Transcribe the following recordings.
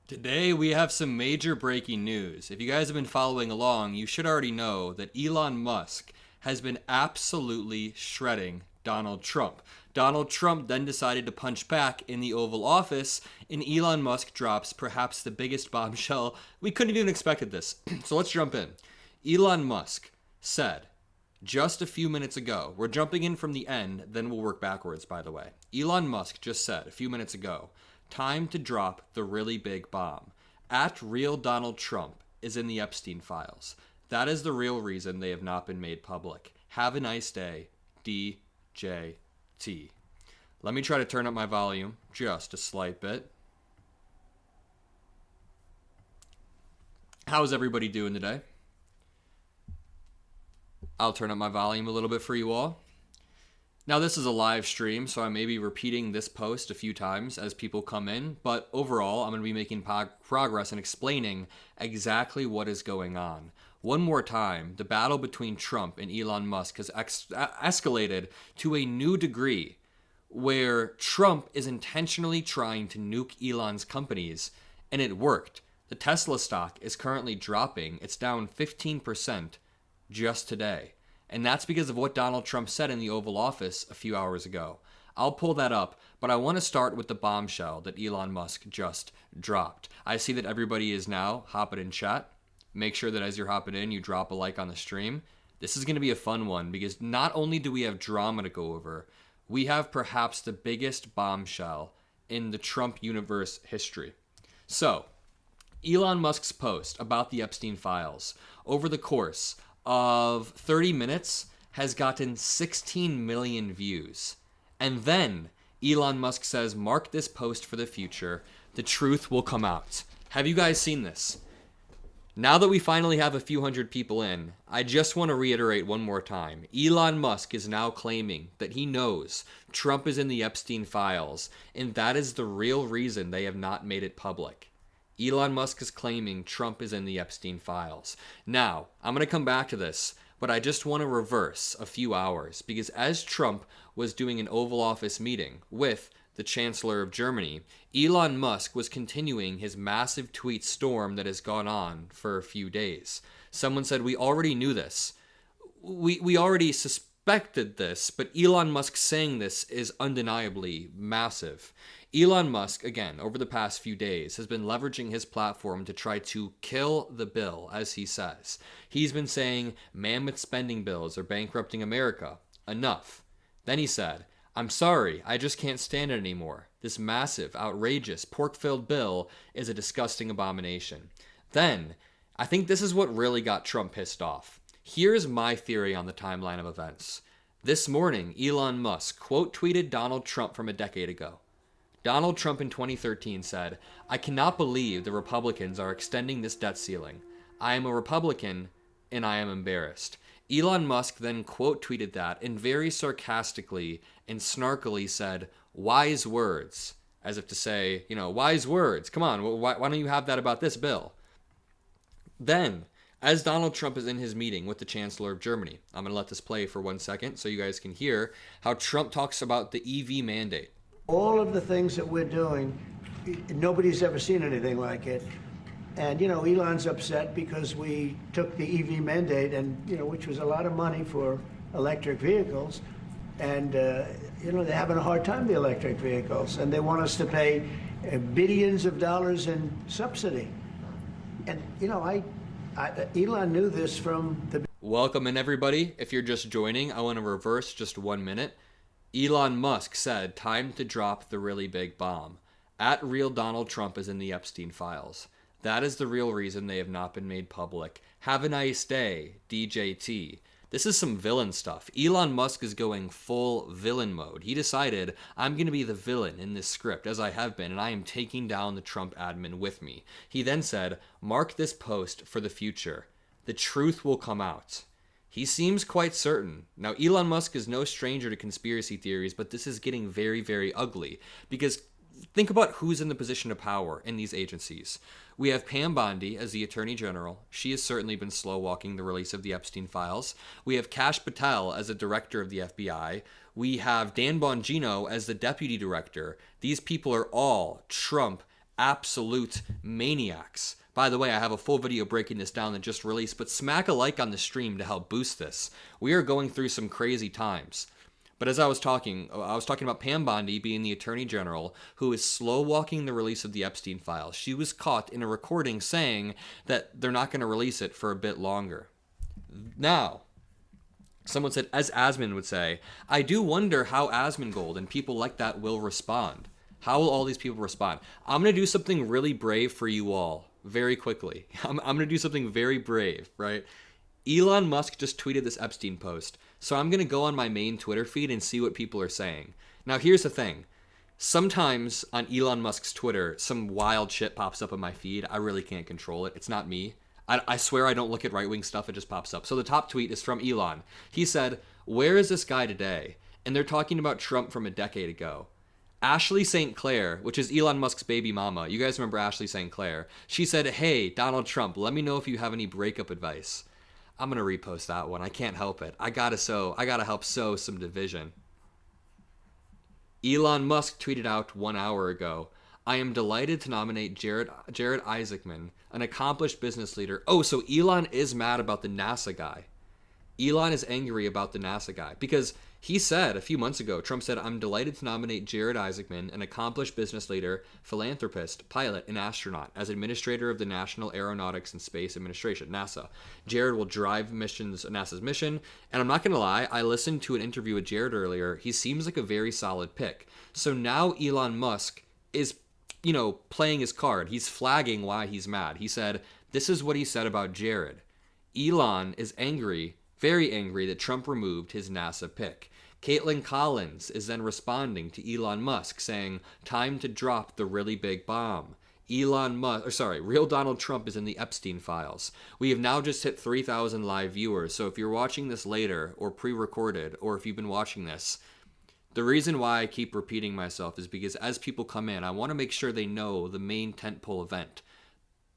Today we have some major breaking news. If you guys have been following along, you should already know that Elon Musk has been absolutely shredding Donald Trump. Donald Trump then decided to punch back in the Oval Office, and Elon Musk drops perhaps the biggest bombshell. We couldn't even expected this. So let's jump in. Elon Musk said just a few minutes ago, we're jumping in from the end, then we'll work backwards, by the way. Elon Musk just said a few minutes ago, time to drop the really big bomb. At real Donald Trump is in the Epstein files. That is the real reason they have not been made public. Have a nice day, DJT. Let me try to turn up my volume just a slight bit. How's everybody doing today? I'll turn up my volume a little bit for you all. Now, this is a live stream, so I may be repeating this post a few times as people come in, but overall, I'm going to be making progress and explaining exactly what is going on. One more time, the battle between Trump and Elon Musk has escalated to a new degree where Trump is intentionally trying to nuke Elon's companies, and it worked. The Tesla stock is currently dropping. It's down 15% just today. And that's because of what Donald Trump said in the Oval Office a few hours ago. I'll pull that up, but I want to start with the bombshell that Elon Musk just dropped. I see that everybody is now hopping in chat. Make sure that as you're hopping in, you drop a like on the stream. This is going to be a fun one because not only do we have drama to go over, we have perhaps the biggest bombshell in the Trump universe history. So, Elon Musk's post about the Epstein files over the course of 30 minutes has gotten 16 million views. And then Elon Musk says, mark this post for the future. The truth will come out. Have you guys seen this? Now that we finally have a few hundred people in, I just want to reiterate one more time. Elon Musk is now claiming that he knows Trump is in the Epstein files, and that is the real reason they have not made it public. Elon Musk is claiming Trump is in the Epstein files. Now, I'm going to come back to this, but I just want to reverse a few hours because as Trump was doing an Oval Office meeting with the Chancellor of Germany, Elon Musk was continuing his massive tweet storm that has gone on for a few days. Someone said, we already knew this. We already suspected this, but Elon Musk saying this is undeniably massive. Elon Musk, again, over the past few days, has been leveraging his platform to try to kill the bill, as he says. He's been saying mammoth spending bills are bankrupting America. Enough. Then he said, I'm sorry, I just can't stand it anymore. This massive, outrageous, pork-filled bill is a disgusting abomination. Then, I think this is what really got Trump pissed off. Here's my theory on the timeline of events. This morning, Elon Musk quote-tweeted Donald Trump from a decade ago. Donald Trump in 2013 said, I cannot believe the Republicans are extending this debt ceiling. I am a Republican, and I am embarrassed. Elon Musk then quote-tweeted that and very sarcastically and snarkily said, wise words, as if to say, wise words. Come on, why don't you have that about this bill? Then, as Donald Trump is in his meeting with the Chancellor of Germany, I'm going to let this play for 1 second so you guys can hear how Trump talks about the EV mandate. All of the things that we're doing, nobody's ever seen anything like it. And, Elon's upset because we took the EV mandate and, which was a lot of money for electric vehicles. And, they're having a hard time, the electric vehicles. And they want us to pay billions of dollars in subsidy. And, Elon knew this from the... Welcome in, everybody. If you're just joining, I want to reverse just 1 minute. Elon Musk said, time to drop the really big bomb. At real Donald Trump is in the Epstein files. That is the real reason they have not been made public. Have a nice day, DJT. This is some villain stuff. Elon Musk is going full villain mode. He decided, I'm going to be the villain in this script, as I have been, and I am taking down the Trump admin with me. He then said, mark this post for the future. The truth will come out. He seems quite certain. Now, Elon Musk is no stranger to conspiracy theories, but this is getting very, very ugly. Because think about who's in the position of power in these agencies. We have Pam Bondi as the Attorney General. She has certainly been slow-walking the release of the Epstein files. We have Kash Patel as the Director of the FBI. We have Dan Bongino as the Deputy Director. These people are all Trump absolute maniacs. By the way, I have a full video breaking this down that just released, but smack a like on the stream to help boost this. We are going through some crazy times. But as I was talking about Pam Bondi being the Attorney General who is slow walking the release of the Epstein files. She was caught in a recording saying that they're not going to release it for a bit longer. Now, someone said, as Asmund would say, I do wonder how Asmongold and people like that will respond. How will all these people respond? I'm going to do something really brave for you all very quickly. I'm going to do something very brave, right? Elon Musk just tweeted this Epstein post. So I'm going to go on my main Twitter feed and see what people are saying. Now, here's the thing. Sometimes on Elon Musk's Twitter, some wild shit pops up on my feed. I really can't control it. It's not me. I swear I don't look at right-wing stuff. It just pops up. So the top tweet is from Elon. He said, where is this guy today? And they're talking about Trump from a decade ago. Ashley St. Clair, which is Elon Musk's baby mama. You guys remember Ashley St. Clair. She said, hey, Donald Trump, let me know if you have any breakup advice. I'm going to repost that one. I can't help it. I got to help sow some division. Elon Musk tweeted out 1 hour ago, I am delighted to nominate Jared Isaacman, an accomplished business leader. Oh, so Elon is mad about the NASA guy. Elon is angry about the NASA guy because he said a few months ago, Trump said, I'm delighted to nominate Jared Isaacman, an accomplished business leader, philanthropist, pilot, and astronaut, as administrator of the National Aeronautics and Space Administration, NASA. Jared will drive NASA's mission. And I'm not going to lie, I listened to an interview with Jared earlier. He seems like a very solid pick. So now Elon Musk is, playing his card. He's flagging why he's mad. He said, this is what he said about Jared. Elon is angry, very angry, that Trump removed his NASA pick. Caitlin Collins is then responding to Elon Musk saying, time to drop the really big bomb. Real Donald Trump is in the Epstein files. We have now just hit 3,000 live viewers, so if you're watching this later or pre-recorded, or if you've been watching this, the reason why I keep repeating myself is because as people come in, I want to make sure they know the main tentpole event.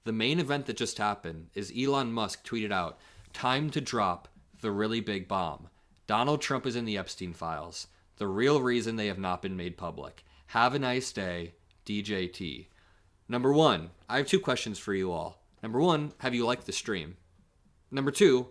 The main event that just happened is Elon Musk tweeted out, time to drop the really big bomb. Donald Trump is in the Epstein files. The real reason they have not been made public. Have a nice day, DJT. Number one, I have 2 questions for you all. Number 1, have you liked the stream? Number 2,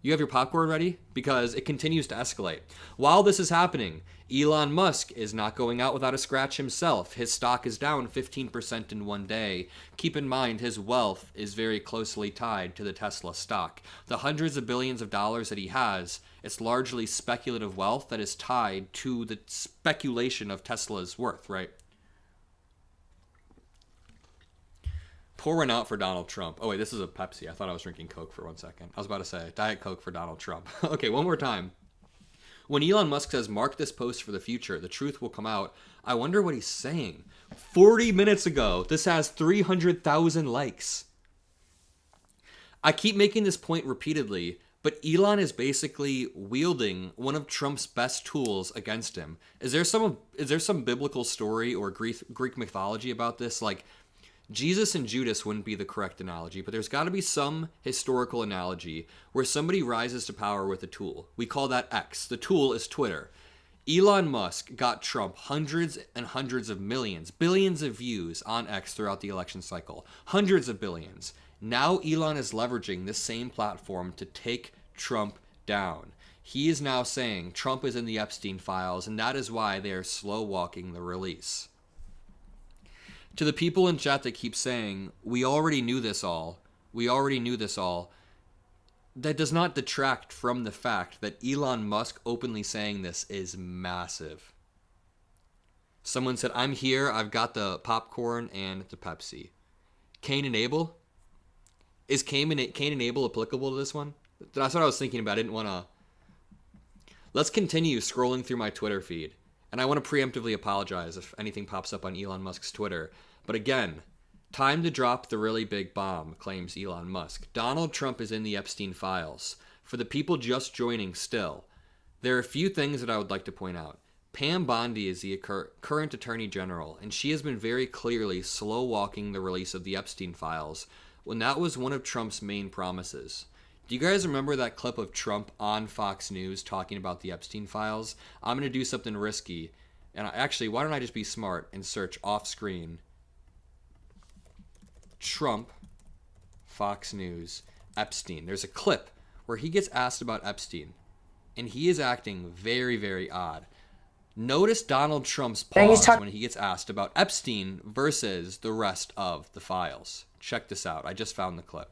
you have your popcorn ready? Because it continues to escalate. While this is happening, Elon Musk is not going out without a scratch himself. His stock is down 15% in one day. Keep in mind, his wealth is very closely tied to the Tesla stock. The hundreds of billions of dollars that he has, it's largely speculative wealth that is tied to the speculation of Tesla's worth, right? Pour one out for Donald Trump. Oh, wait, this is a Pepsi. I thought I was drinking Coke for 1 second. I was about to say, Diet Coke for Donald Trump. Okay, one more time. When Elon Musk says, mark this post for the future, the truth will come out, I wonder what he's saying. 40 minutes ago, this has 300,000 likes. I keep making this point repeatedly, but Elon is basically wielding one of Trump's best tools against him. Is there some biblical story or Greek mythology about this? Like, Jesus and Judas wouldn't be the correct analogy, but there's got to be some historical analogy where somebody rises to power with a tool. We call that X. The tool is Twitter. Elon Musk got Trump hundreds and hundreds of millions, billions of views on X throughout the election cycle. Hundreds of billions. Now Elon is leveraging this same platform to take Trump down. He is now saying Trump is in the Epstein files, and that is why they are slow walking the release. To the people in chat that keep saying, we already knew this all, that does not detract from the fact that Elon Musk openly saying this is massive. Someone said, I'm here, I've got the popcorn and the Pepsi. Cain and Abel? Is Cain and Abel applicable to this one? That's what I was thinking about. I didn't want to... Let's continue scrolling through my Twitter feed. And I want to preemptively apologize if anything pops up on Elon Musk's Twitter. But again, time to drop the really big bomb, claims Elon Musk. Donald Trump is in the Epstein files. For the people just joining still, there are a few things that I would like to point out. Pam Bondi is the current Attorney General, and she has been very clearly slow-walking the release of the Epstein files when that was one of Trump's main promises. Do you guys remember that clip of Trump on Fox News talking about the Epstein files? I'm going to do something risky. And actually, why don't I just be smart and search off screen Trump, Fox News, Epstein. There's a clip where he gets asked about Epstein, and he is acting very, very odd. Notice Donald Trump's pause when he gets asked about Epstein versus the rest of the files. Check this out. I just found the clip.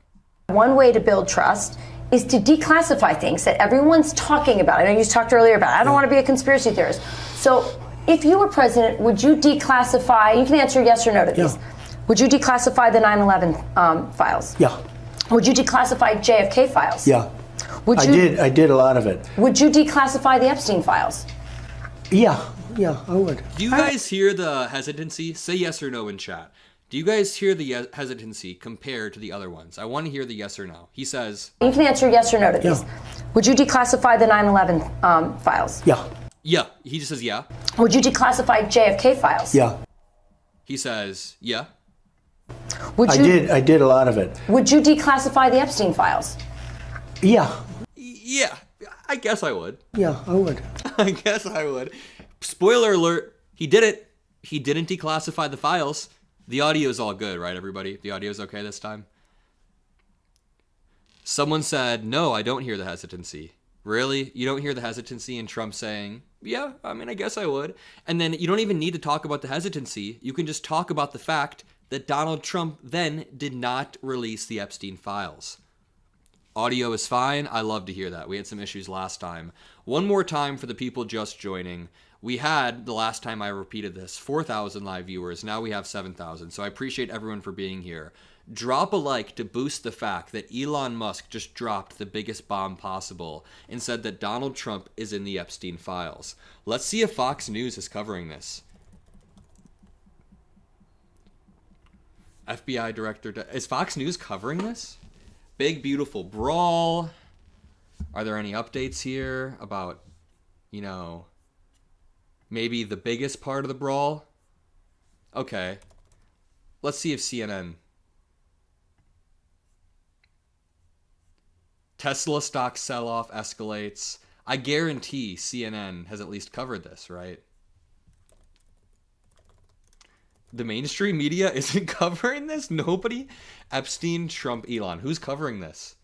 One way to build trust is to declassify things that everyone's talking about. I know you talked earlier about it. I don't want to be a conspiracy theorist. So if you were president, would you declassify, you can answer yes or no to these. Would you declassify the 9/11 files? Yeah. Would you declassify JFK files? Yeah. I did a lot of it. Would you declassify the Epstein files? Yeah, I would. Do you guys hear the hesitancy? Say yes or no in chat. Do you guys hear the hesitancy compared to the other ones? I want to hear the yes or no. He says... You can answer yes or no to these. Would you declassify the 9/11 files? Yeah. Yeah. He just says yeah. Would you declassify JFK files? Yeah. He says yeah. I did a lot of it. Would you declassify the Epstein files? Yeah. Yeah. I guess I would. Yeah, I would. I guess I would. Spoiler alert. He did it. He didn't declassify the files. The audio's all good, right, everybody? The audio's okay this time? Someone said, no, I don't hear the hesitancy. Really? You don't hear the hesitancy in Trump saying, yeah, I mean, I guess I would. And then you don't even need to talk about the hesitancy. You can just talk about the fact that Donald Trump then did not release the Epstein files. Audio is fine. I love to hear that. We had some issues last time. One more time for the people just joining. We had, the last time I repeated this, 4,000 live viewers. Now we have 7,000. So I appreciate everyone for being here. Drop a like to boost the fact that Elon Musk just dropped the biggest bomb possible and said that Donald Trump is in the Epstein files. Let's see if Fox News is covering this. FBI director, is Fox News covering this? Big, beautiful brawl. Are there any updates here about, maybe the biggest part of the brawl? Okay. Let's see if CNN. Tesla stock sell-off escalates. I guarantee CNN has at least covered this, right? The mainstream media isn't covering this? Nobody? Epstein, Trump, Elon. Who's covering this?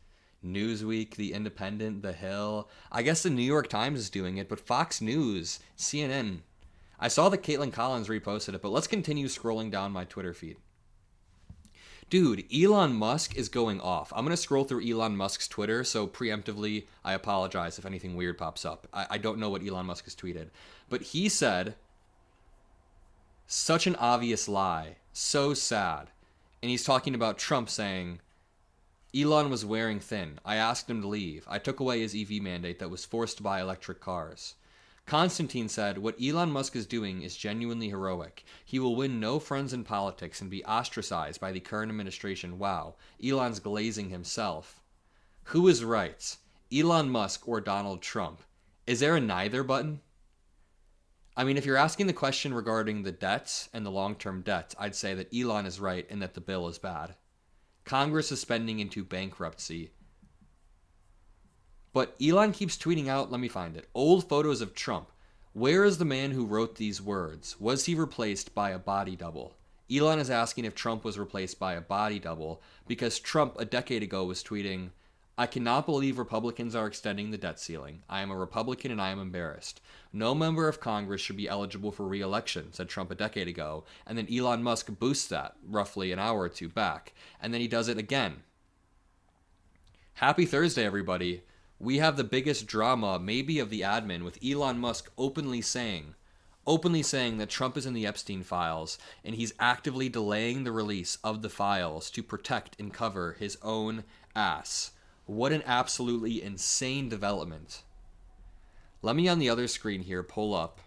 Newsweek, The Independent, The Hill. I guess the New York Times is doing it, but Fox News, CNN. I saw that Caitlin Collins reposted it, but let's continue scrolling down my Twitter feed. Dude, Elon Musk is going off. I'm going to scroll through Elon Musk's Twitter, so preemptively, I apologize if anything weird pops up. I don't know what Elon Musk has tweeted. But he said, such an obvious lie, so sad. And he's talking about Trump saying, Elon was wearing thin. I asked him to leave. I took away his EV mandate that was forced to buy electric cars. Constantine said, what Elon Musk is doing is genuinely heroic. He will win no friends in politics and be ostracized by the current administration. Wow, Elon's glazing himself. Who is right? Elon Musk or Donald Trump? Is there a neither button? I mean, if you're asking the question regarding the debts and the long-term debt, I'd say that Elon is right and that the bill is bad. Congress is spending into bankruptcy. But Elon keeps tweeting out, let me find it, old photos of Trump. Where is the man who wrote these words? Was he replaced by a body double? Elon is asking if Trump was replaced by a body double because Trump a decade ago was tweeting, I cannot believe Republicans are extending the debt ceiling. I am a Republican and I am embarrassed. No member of Congress should be eligible for re-election, said Trump a decade ago. And then Elon Musk boosts that roughly an hour or two back. And then he does it again. Happy Thursday, everybody. We have the biggest drama, maybe of the admin, with Elon Musk openly saying that Trump is in the Epstein files, and he's actively delaying the release of the files to protect and cover his own ass. What an absolutely insane development. Let me on the other screen here pull up.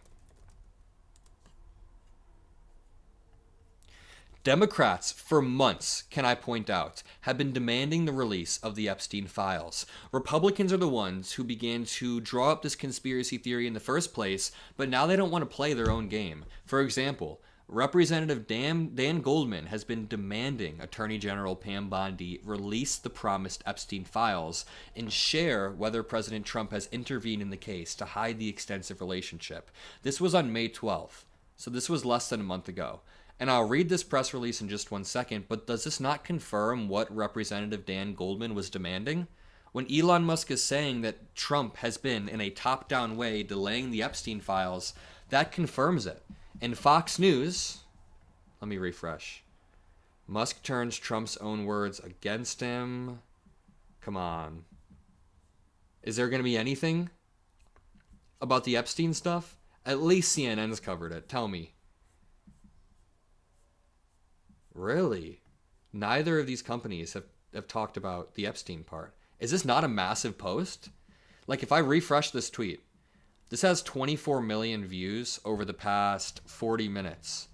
Democrats, for months, can I point out, have been demanding the release of the Epstein files. Republicans are the ones who began to draw up this conspiracy theory in the first place, but now they don't want to play their own game. For example, Representative Dan Goldman has been demanding Attorney General Pam Bondi release the promised Epstein files and share whether President Trump has intervened in the case to hide the extensive relationship. This was on May 12th. So this was less than a month ago. And I'll read this press release in just 1 second, but does this not confirm what Representative Dan Goldman was demanding? When Elon Musk is saying that Trump has been, in a top-down way, delaying the Epstein files, that confirms it. In Fox News, let me refresh. Musk turns Trump's own words against him. Come on. Is there going to be anything about the Epstein stuff? At least CNN's covered it. Tell me. Really? Neither of these companies have talked about the Epstein part. Is this not a massive post? Like, if I refresh this tweet, this has 24 million views over the past 40 minutes.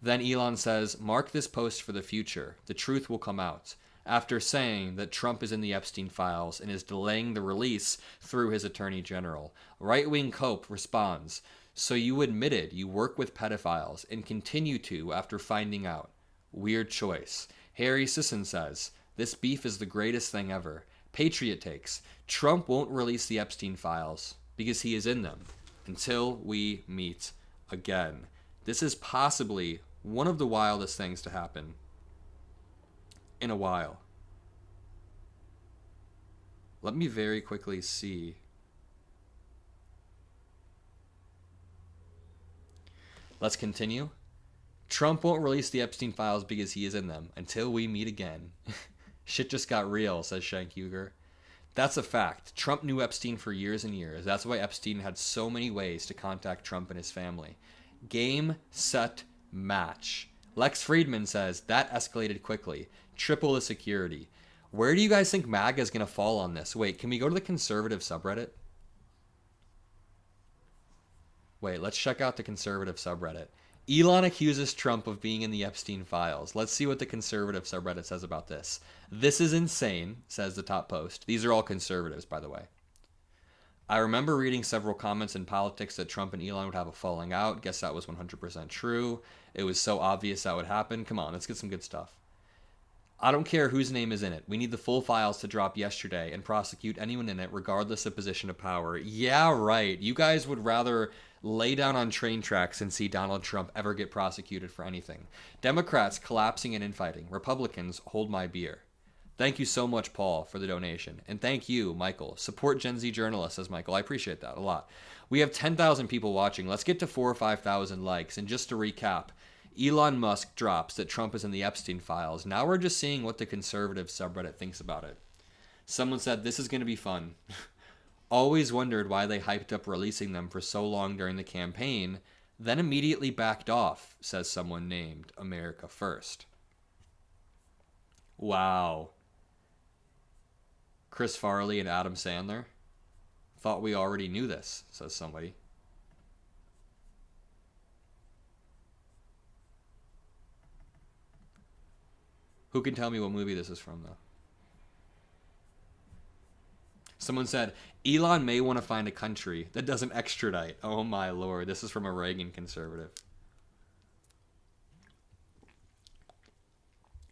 Then Elon says, mark this post for the future. The truth will come out. After saying that Trump is in the Epstein files and is delaying the release through his attorney general. Right-wing Cope responds, so you admitted you work with pedophiles and continue to after finding out. Weird choice. Harry Sisson says, this beef is the greatest thing ever. Patriot takes, Trump won't release the Epstein files because he is in them until we meet again. This is possibly one of the wildest things to happen in a while. Let me very quickly see. Let's continue. Trump won't release the Epstein files because he is in them until we meet again. Shit just got real, says Shank Huger. That's a fact. Trump knew Epstein for years and years. That's why Epstein had so many ways to contact Trump and his family. Game, set, match. Lex Friedman says, that escalated quickly. Triple the security. Where do you guys think MAGA is going to fall on this? Wait, can we go to the conservative subreddit? Wait, let's check out the conservative subreddit. Elon accuses Trump of being in the Epstein files. Let's see what the conservative subreddit says about this. This is insane, says the top post. These are all conservatives, by the way. I remember reading several comments in politics that Trump and Elon would have a falling out. Guess that was 100% true. It was so obvious that would happen. Come on, let's get some good stuff. I don't care whose name is in it. We need the full files to drop yesterday and prosecute anyone in it regardless of position of power. Yeah, right. You guys would rather lay down on train tracks and see Donald Trump ever get prosecuted for anything. Democrats collapsing and infighting. Republicans hold my beer. Thank you so much, Paul, for the donation. And thank you, Michael. Support Gen Z journalists, says Michael. I appreciate that a lot. We have 10,000 people watching. Let's get to 4,000 or 5,000 likes. And just to recap, Elon Musk drops that Trump is in the Epstein files. Now we're just seeing what the conservative subreddit thinks about it. Someone said, this is going to be fun. Always wondered why they hyped up releasing them for so long during the campaign, then immediately backed off, says someone named America First. Wow. Chris Farley and Adam Sandler? Thought we already knew this, says somebody. Who can tell me what movie this is from, though? Someone said, Elon may want to find a country that doesn't extradite. Oh my lord, this is from a Reagan conservative.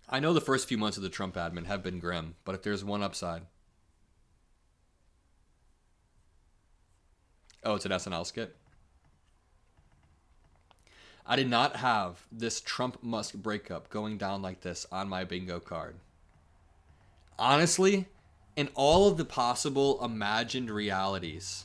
I know the first few months of the Trump admin have been grim, but if there's one upside. Oh, it's an SNL skit? I did not have this Trump-Musk breakup going down like this on my bingo card. Honestly, in all of the possible imagined realities,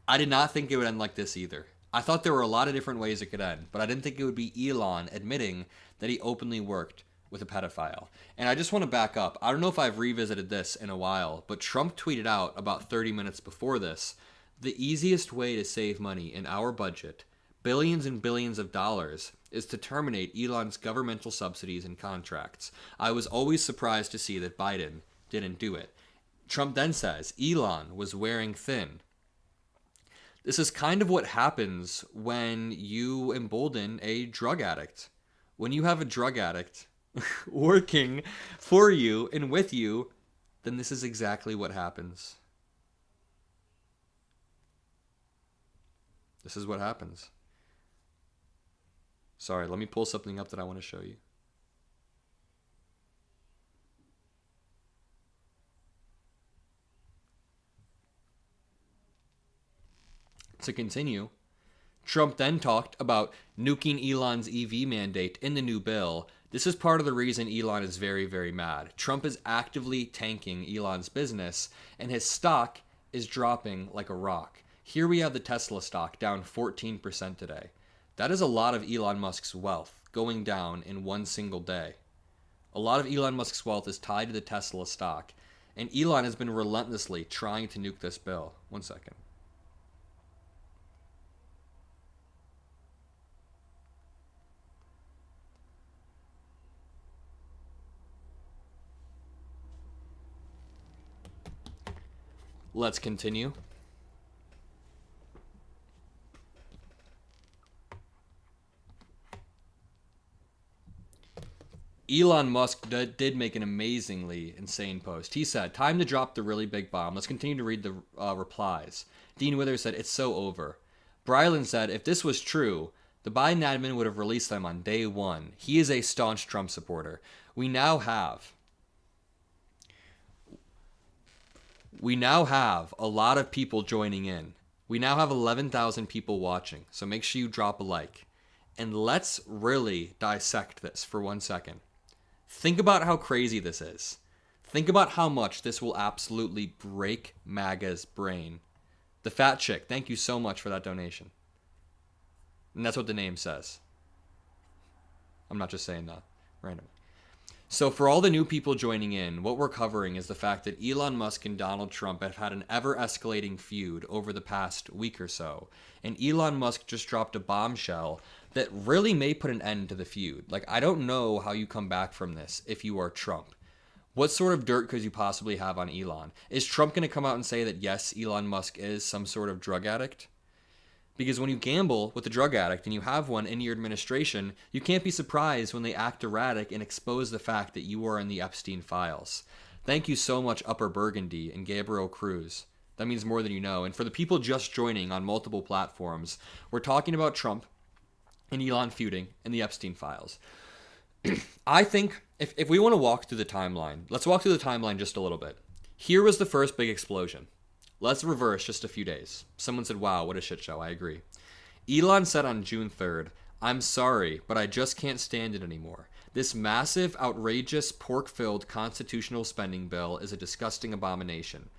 I did not think it would end like this either. I thought there were a lot of different ways it could end, but I didn't think it would be Elon admitting that he openly worked with a pedophile. And I just want to back up. I don't know if I've revisited this in a while, but Trump tweeted out about 30 minutes before this, the easiest way to save money in our budget, billions and billions of dollars, is to terminate Elon's governmental subsidies and contracts. I was always surprised to see that Biden didn't do it. Trump then says Elon was wearing thin. This is kind of what happens when you embolden a drug addict. When you have a drug addict working for you and with you, then this is exactly what happens. This is what happens. Sorry, let me pull something up that I want to show you. To continue, Trump then talked about nuking Elon's EV mandate in the new bill. This is part of the reason Elon is very, very mad. Trump is actively tanking Elon's business, and his stock is dropping like a rock. Here we have the Tesla stock down 14% today. That is a lot of Elon Musk's wealth going down in one single day. A lot of Elon Musk's wealth is tied to the Tesla stock, and Elon has been relentlessly trying to nuke this bill. One second. Let's continue. Elon Musk did make an amazingly insane post. He said, "Time to drop the really big bomb." Let's continue to read the replies. Dean Withers said, "It's so over." Brylan said, "If this was true, the Biden admin would have released them on day one. He is a staunch Trump supporter. We now have a lot of people joining in. We now have 11,000 people watching, so make sure you drop a like. And let's really dissect this for 1 second. Think about how crazy this is. Think about how much this will absolutely break MAGA's brain. The Fat Chick, thank you so much for that donation. And that's what the name says. I'm not just saying that randomly. So for all the new people joining in, what we're covering is the fact that Elon Musk and Donald Trump have had an ever-escalating feud over the past week or so. And Elon Musk just dropped a bombshell that really may put an end to the feud. Like, I don't know how you come back from this if you are Trump. What sort of dirt could you possibly have on Elon? Is Trump going to come out and say that, yes, Elon Musk is some sort of drug addict? Because when you gamble with a drug addict and you have one in your administration, you can't be surprised when they act erratic and expose the fact that you are in the Epstein files. Thank you so much, Upper Burgundy and Gabriel Cruz. That means more than you know. And for the people just joining on multiple platforms, we're talking about Trump and Elon feuding in the Epstein files. I think if we want to walk through the timeline, let's walk through the timeline just a little bit. Here was the first big explosion. Let's reverse just a few days. Someone said, wow, what a shit show. I agree. Elon said on June 3rd, "I'm sorry, but I just can't stand it anymore. This massive, outrageous, pork-filled constitutional spending bill is a disgusting abomination."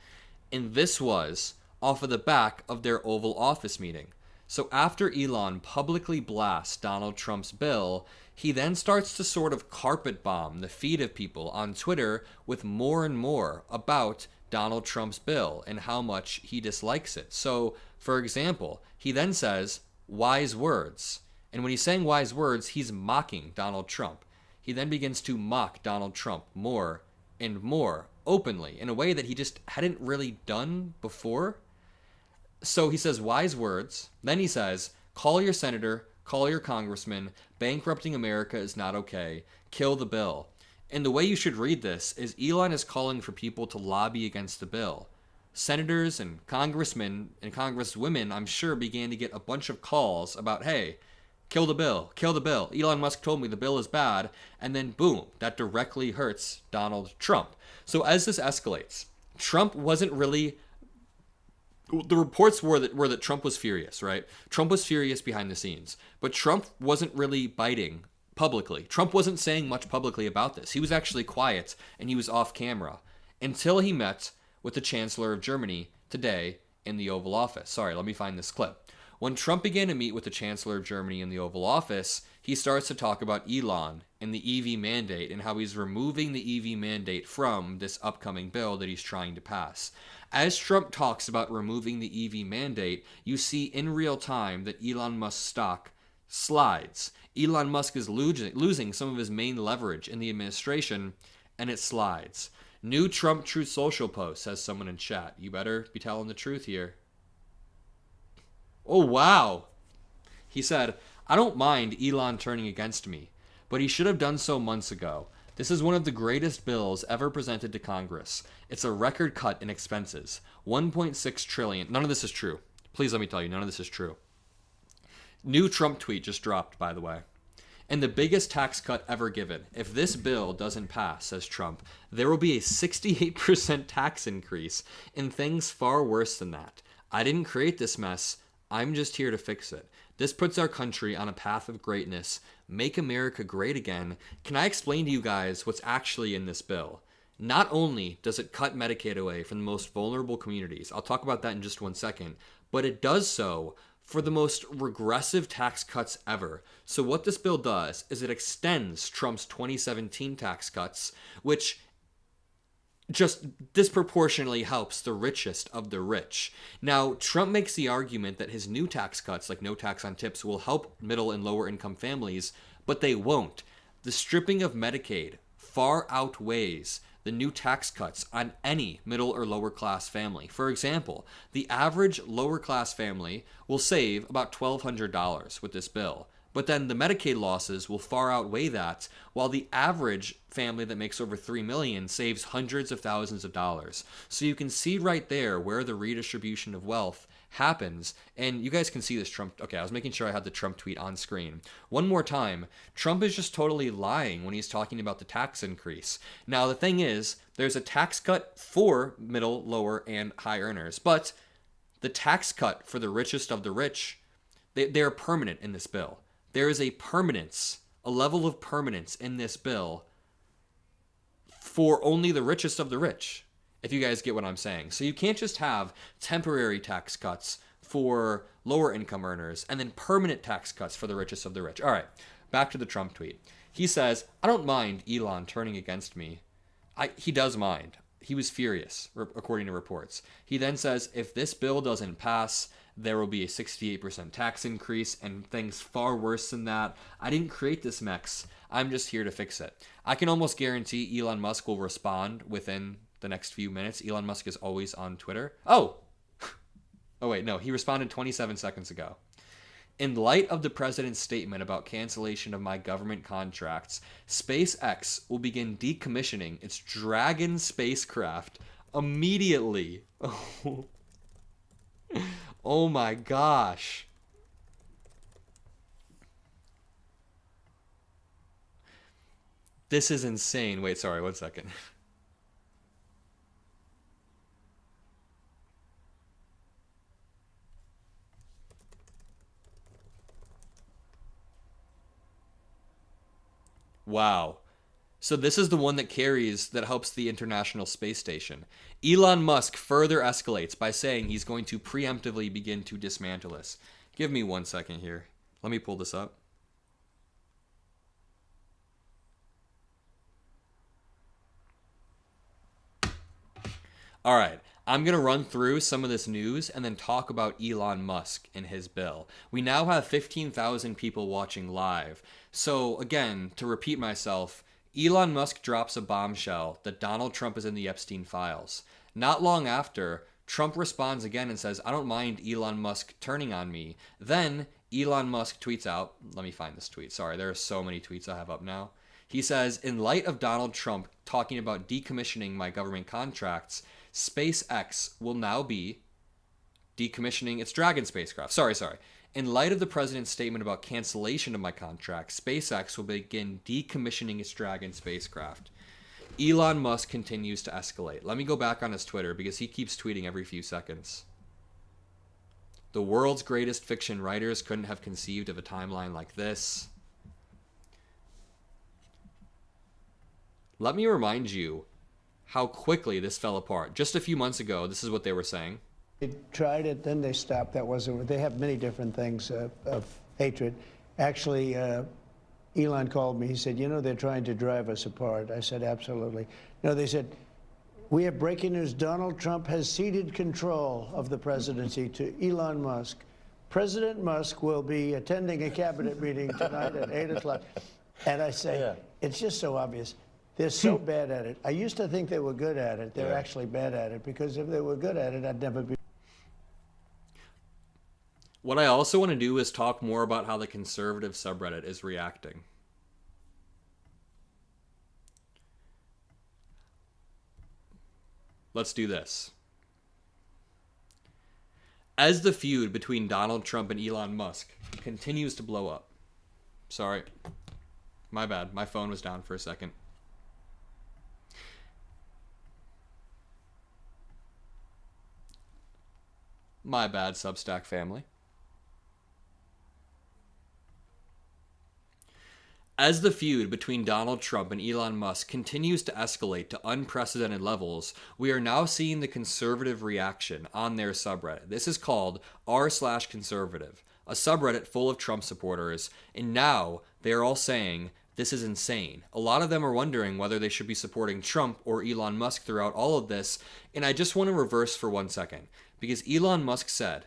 And this was off of the back of their Oval Office meeting. So after Elon publicly blasts Donald Trump's bill, he then starts to sort of carpet bomb the feed of people on Twitter with more and more about Donald Trump's bill and how much he dislikes it. So, for example, he then says wise words. And when he's saying wise words, he's mocking Donald Trump. He then begins to mock Donald Trump more and more openly in a way that he just hadn't really done before. So he says wise words. Then he says, call your senator, call your congressman. Bankrupting America is not okay. Kill the bill. And the way you should read this is Elon is calling for people to lobby against the bill. Senators and congressmen and congresswomen, I'm sure, began to get a bunch of calls about, hey, kill the bill, kill the bill. Elon Musk told me the bill is bad. And then boom, that directly hurts Donald Trump. So as this escalates, Trump wasn't really... The reports were that Trump was furious, right? Trump was furious behind the scenes. But Trump wasn't really biting publicly. Trump wasn't saying much publicly about this. He was actually quiet and he was off camera until he met with the Chancellor of Germany today in the Oval Office. Sorry, let me find this clip. When Trump began to meet with the Chancellor of Germany in the Oval Office, he starts to talk about Elon and the EV mandate and how he's removing the EV mandate from this upcoming bill that he's trying to pass. As Trump talks about removing the EV mandate, you see in real time that Elon Musk's stock slides. Elon Musk is losing some of his main leverage in the administration, and it slides. New Trump Truth Social post, says someone in chat. You better be telling the truth here. Oh, wow. He said, I don't mind Elon turning against me, but he should have done so months ago. This is one of the greatest bills ever presented to Congress. It's a record cut in expenses. 1.6 trillion. None of this is true. Please let me tell you, none of this is true. New Trump tweet just dropped, by the way. And the biggest tax cut ever given. If this bill doesn't pass, says Trump, there will be a 68% tax increase and things far worse than that. I didn't create this mess. I'm just here to fix it. This puts our country on a path of greatness. Make America great again. Can I explain to you guys what's actually in this bill? Not only does it cut Medicaid away from the most vulnerable communities, I'll talk about that in just 1 second, but it does so for the most regressive tax cuts ever. So what this bill does is it extends Trump's 2017 tax cuts, which just disproportionately helps the richest of the rich. Now, Trump makes the argument that his new tax cuts, like no tax on tips, will help middle and lower income families, but they won't. The stripping of Medicaid far outweighs the new tax cuts on any middle or lower class family. For example, the average lower class family will save about $1,200 with this bill. But then the Medicaid losses will far outweigh that, while the average family that makes over $3 million saves hundreds of thousands of dollars. So you can see right there where the redistribution of wealth happens. And you guys can see this Trump. Okay, I was making sure I had the Trump tweet on screen. One more time, Trump is just totally lying when he's talking about the tax increase. Now, the thing is, there's a tax cut for middle, lower, and high earners. But the tax cut for the richest of the rich, they're permanent in this bill. There is a permanence, a level of permanence in this bill for only the richest of the rich, if you guys get what I'm saying. So you can't just have temporary tax cuts for lower income earners and then permanent tax cuts for the richest of the rich. All right, back to the Trump tweet. He says, I don't mind Elon turning against me. He does mind. He was furious, according to reports. He then says, if this bill doesn't pass, there will be a 68% tax increase and things far worse than that. I didn't create this mess. I'm just here to fix it. I can almost guarantee Elon Musk will respond within the next few minutes. Elon Musk is always on Twitter. Oh wait, no, he responded 27 seconds ago. In light of the president's statement about cancellation of my government contracts, SpaceX will begin decommissioning its Dragon spacecraft immediately. Oh my gosh. This is insane. Wait, sorry, 1 second. Wow. So this is the one that helps the International Space Station. Elon Musk further escalates by saying he's going to preemptively begin to dismantle this. Give me 1 second here. Let me pull this up. All right. I'm going to run through some of this news and then talk about Elon Musk and his bill. We now have 15,000 people watching live. So again, to repeat myself, Elon Musk drops a bombshell that Donald Trump is in the Epstein files. Not long after, Trump responds again and says, I don't mind Elon Musk turning on me. Then Elon Musk tweets out, let me find this tweet. Sorry, there are so many tweets I have up now. He says, in light of Donald Trump talking about decommissioning my government contracts, SpaceX will now be decommissioning its Dragon spacecraft. Sorry. In light of the president's statement about cancellation of my contract, SpaceX will begin decommissioning its Dragon spacecraft. Elon Musk continues to escalate. Let me go back on his Twitter because he keeps tweeting every few seconds. The world's greatest fiction writers couldn't have conceived of a timeline like this. Let me remind you how quickly this fell apart. Just a few months ago, this is what they were saying. They tried it, then they stopped. That wasn't. They have many different things of hatred. Actually, Elon called me. He said, you know, they're trying to drive us apart. I said, absolutely. No, they said, we have breaking news. Donald Trump has ceded control of the presidency to Elon Musk. President Musk will be attending a cabinet meeting tonight at 8 o'clock. And I say, it's just so obvious. They're so bad at it. I used to think they were good at it. They're actually bad at it, because if they were good at it, I'd never be. What I also want to do is talk more about how the conservative subreddit is reacting. Let's do this. As the feud between Donald Trump and Elon Musk continues to blow up. Sorry. My bad. My phone was down for a second. My bad, Substack family. As the feud between Donald Trump and Elon Musk continues to escalate to unprecedented levels, we are now seeing the conservative reaction on their subreddit. This is called r/conservative, a subreddit full of Trump supporters, and now they're all saying this is insane. A lot of them are wondering whether they should be supporting Trump or Elon Musk throughout all of this, and I just want to reverse for 1 second, because Elon Musk said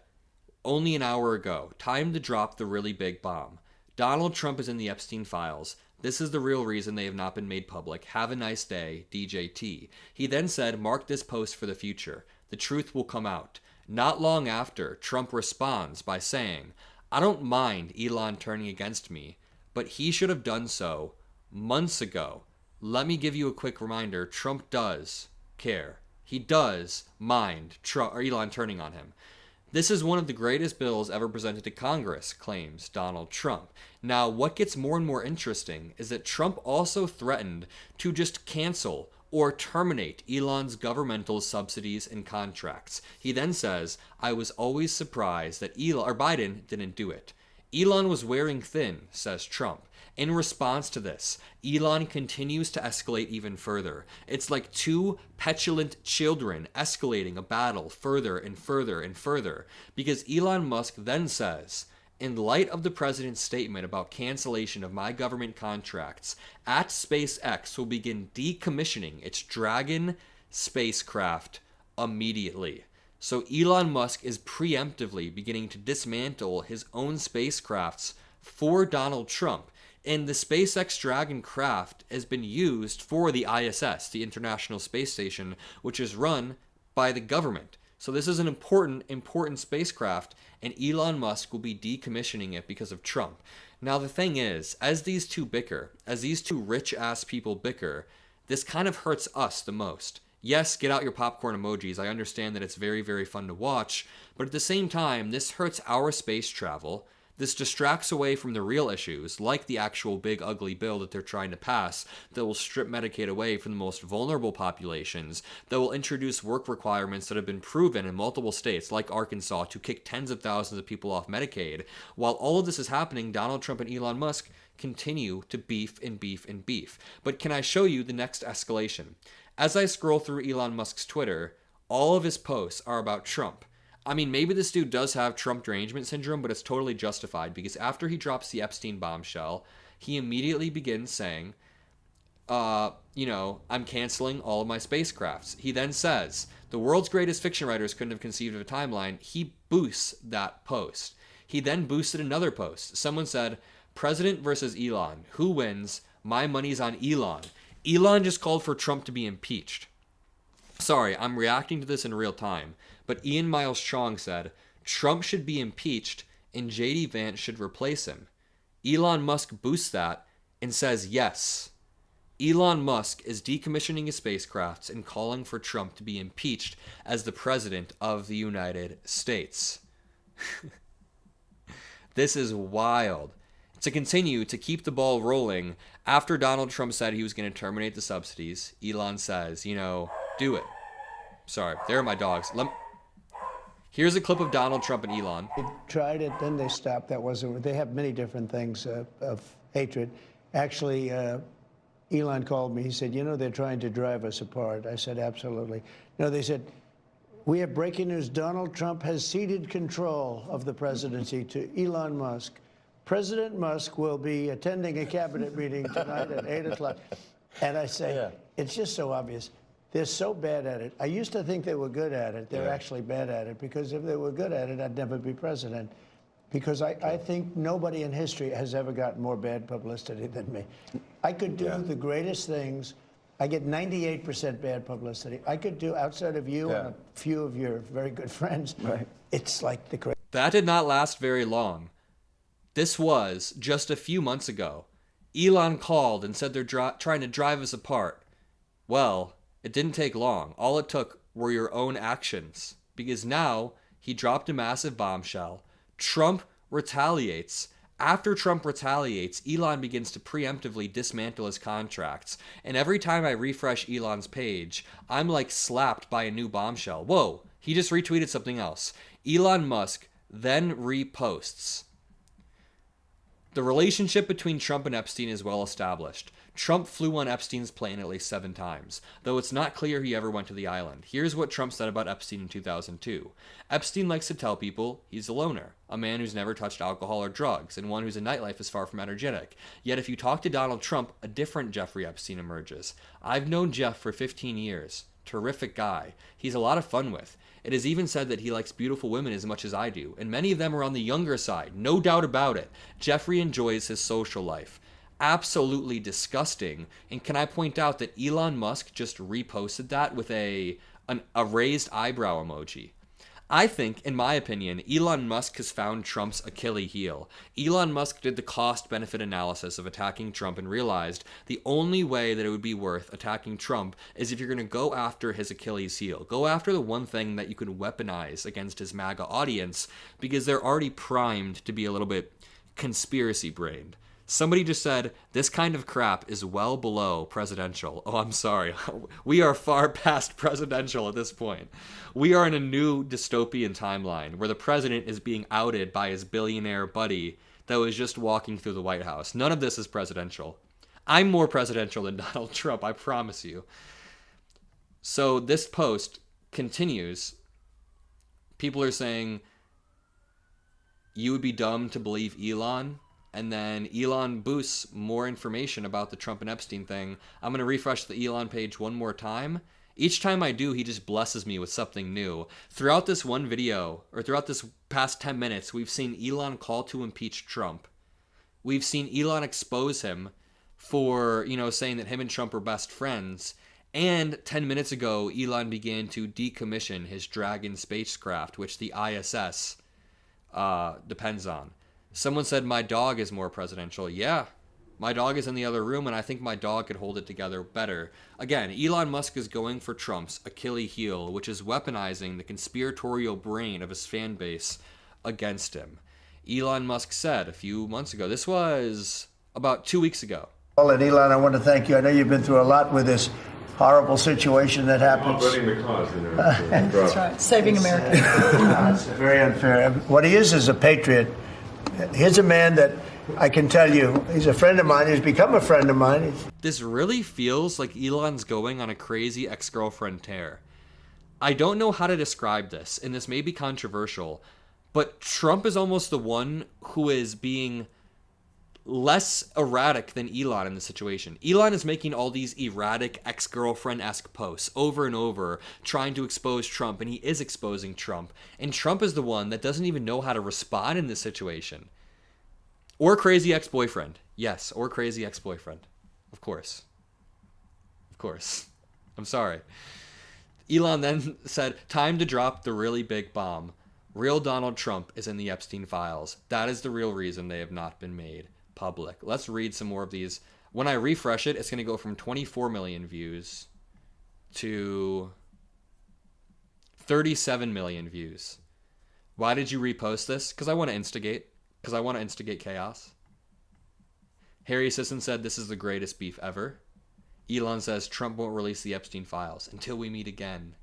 only an hour ago, time to drop the really big bomb. Donald Trump is in the Epstein files. This is the real reason they have not been made public. Have a nice day, DJT. He then said, mark this post for the future. The truth will come out. Not long after, Trump responds by saying, I don't mind Elon turning against me, but he should have done so months ago. Let me give you a quick reminder. Trump does care. He does mind Elon turning on him. This is one of the greatest bills ever presented to Congress, claims Donald Trump. Now, what gets more and more interesting is that Trump also threatened to just cancel or terminate Elon's governmental subsidies and contracts. He then says, I was always surprised that Biden didn't do it. Elon was wearing thin, says Trump. In response to this, Elon continues to escalate even further. It's like two petulant children escalating a battle further and further and further, because Elon Musk then says, in light of the president's statement about cancellation of my government contracts, SpaceX will begin decommissioning its Dragon spacecraft immediately. So Elon Musk is preemptively beginning to dismantle his own spacecrafts for Donald Trump. And the SpaceX Dragon craft has been used for the ISS, the International Space Station, which is run by the government. So this is an important spacecraft, and Elon Musk will be decommissioning it because of Trump. Now the thing is, as these two rich-ass people bicker, this kind of hurts us the most. Yes, get out your popcorn emojis. I understand that it's very, very fun to watch, but at the same time, this hurts our space travel. This distracts away from the real issues, like the actual big ugly bill that they're trying to pass that will strip Medicaid away from the most vulnerable populations, that will introduce work requirements that have been proven in multiple states, like Arkansas, to kick tens of thousands of people off Medicaid. While all of this is happening, Donald Trump and Elon Musk continue to beef and beef and beef. But can I show you the next escalation? As I scroll through Elon Musk's Twitter, all of his posts are about Trump. I mean, maybe this dude does have Trump derangement syndrome, but it's totally justified, because after he drops the Epstein bombshell, he immediately begins saying, I'm canceling all of my spacecrafts. He then says, the world's greatest fiction writers couldn't have conceived of a timeline. He boosts that post. He then boosted another post. Someone said, President versus Elon. Who wins? My money's on Elon. Elon just called for Trump to be impeached. Sorry, I'm reacting to this in real time, but Ian Miles Chong said, Trump should be impeached and JD Vance should replace him. Elon Musk boosts that and says yes. Elon Musk is decommissioning his spacecrafts and calling for Trump to be impeached as the president of the United States. This is wild. To continue to keep the ball rolling, after Donald Trump said he was going to terminate the subsidies, Elon says, do it. Sorry, there are my dogs. Here's a clip of Donald Trump and Elon. They tried it, then they stopped. That wasn't. They have many different things of hatred. Actually, Elon called me. He said, they're trying to drive us apart. I said, absolutely. No, they said, we have breaking news. Donald Trump has ceded control of the presidency to Elon Musk. President Musk will be attending a cabinet meeting tonight at 8 o'clock. And I say, It's just so obvious. They're so bad at it. I used to think they were good at it. They're actually bad at it, because if they were good at it, I'd never be president. Because I think nobody in history has ever gotten more bad publicity than me. I could do the greatest things. I get 98% bad publicity. I could do, outside of you and a few of your very good friends, it's like the greatest. That did not last very long. This was just a few months ago. Elon called and said they're trying to drive us apart. Well, it didn't take long. All it took were your own actions. Because now he dropped a massive bombshell. Trump retaliates. After Trump retaliates, Elon begins to preemptively dismantle his contracts. And every time I refresh Elon's page, I'm like slapped by a new bombshell. Whoa, he just retweeted something else. Elon Musk then reposts The relationship between Trump and Epstein is well established. Trump flew on Epstein's plane at least 7 times, though it's not clear he ever went to the island. Here's what Trump said about Epstein in 2002. Epstein likes to tell people he's a loner, a man who's never touched alcohol or drugs, and one whose nightlife is far from energetic. Yet if you talk to Donald Trump, a different Jeffrey Epstein emerges. I've known Jeff for 15 years. Terrific guy. He's a lot of fun with. It is even said that he likes beautiful women as much as I do, and many of them are on the younger side, no doubt about it. Jeffrey enjoys his social life. Absolutely disgusting. And can I point out that Elon Musk just reposted that with a raised eyebrow emoji? I think, in my opinion, Elon Musk has found Trump's Achilles heel. Elon Musk did the cost-benefit analysis of attacking Trump and realized the only way that it would be worth attacking Trump is if you're going to go after his Achilles heel. Go after the one thing that you can weaponize against his MAGA audience, because they're already primed to be a little bit conspiracy-brained. Somebody just said, this kind of crap is well below presidential. Oh, I'm sorry. We are far past presidential at this point. We are in a new dystopian timeline where the president is being outed by his billionaire buddy that was just walking through the White House. None of this is presidential. I'm more presidential than Donald Trump, I promise you. So this post continues. People are saying, you would be dumb to believe Elon. And then Elon boosts more information about the Trump and Epstein thing. I'm going to refresh the Elon page one more time. Each time I do, he just blesses me with something new. Throughout this one video, or throughout this past 10 minutes, we've seen Elon call to impeach Trump. We've seen Elon expose him for, saying that him and Trump are best friends. And 10 minutes ago, Elon began to decommission his Dragon spacecraft, which the ISS depends on. Someone said my dog is more presidential. Yeah, my dog is in the other room, and I think my dog could hold it together better. Again, Elon Musk is going for Trump's Achilles heel, which is weaponizing the conspiratorial brain of his fan base against him. Elon Musk said a few months ago, this was about 2 weeks ago. And Elon, I want to thank you. I know you've been through a lot with this horrible situation that happened. Spreading the cause. That's right. Saving America. It's very unfair. What he is a patriot. Here's a man that I can tell you, he's a friend of mine. He's become a friend of mine. This really feels like Elon's going on a crazy ex-girlfriend tear. I don't know how to describe this, and this may be controversial, but Trump is almost the one who is being less erratic than Elon in the situation. Elon is making all these erratic ex-girlfriend-esque posts over and over, trying to expose Trump, and he is exposing Trump. And Trump is the one that doesn't even know how to respond in this situation. Or crazy ex-boyfriend. Yes, or crazy ex-boyfriend. Of course. Of course. I'm sorry. Elon then said, time to drop the really big bomb. Real Donald Trump is in the Epstein files. That is the real reason they have not been made public. Let's read some more of these. When I refresh it, it's going to go from 24 million views to 37 million views. Why did you repost this? Because I want to instigate. Because I want to instigate chaos. Harry Sisson said this is the greatest beef ever. Elon says Trump won't release the Epstein files until we meet again.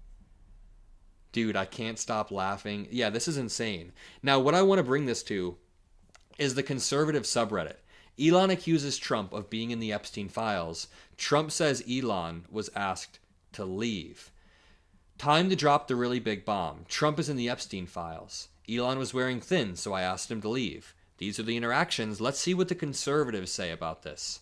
Dude, I can't stop laughing. Yeah, this is insane. Now, what I want to bring this to is the conservative subreddit. Elon accuses Trump of being in the Epstein files. Trump says Elon was asked to leave. Time to drop the really big bomb. Trump is in the Epstein files. Elon was wearing thin, so I asked him to leave. These are the interactions. Let's see what the conservatives say about this.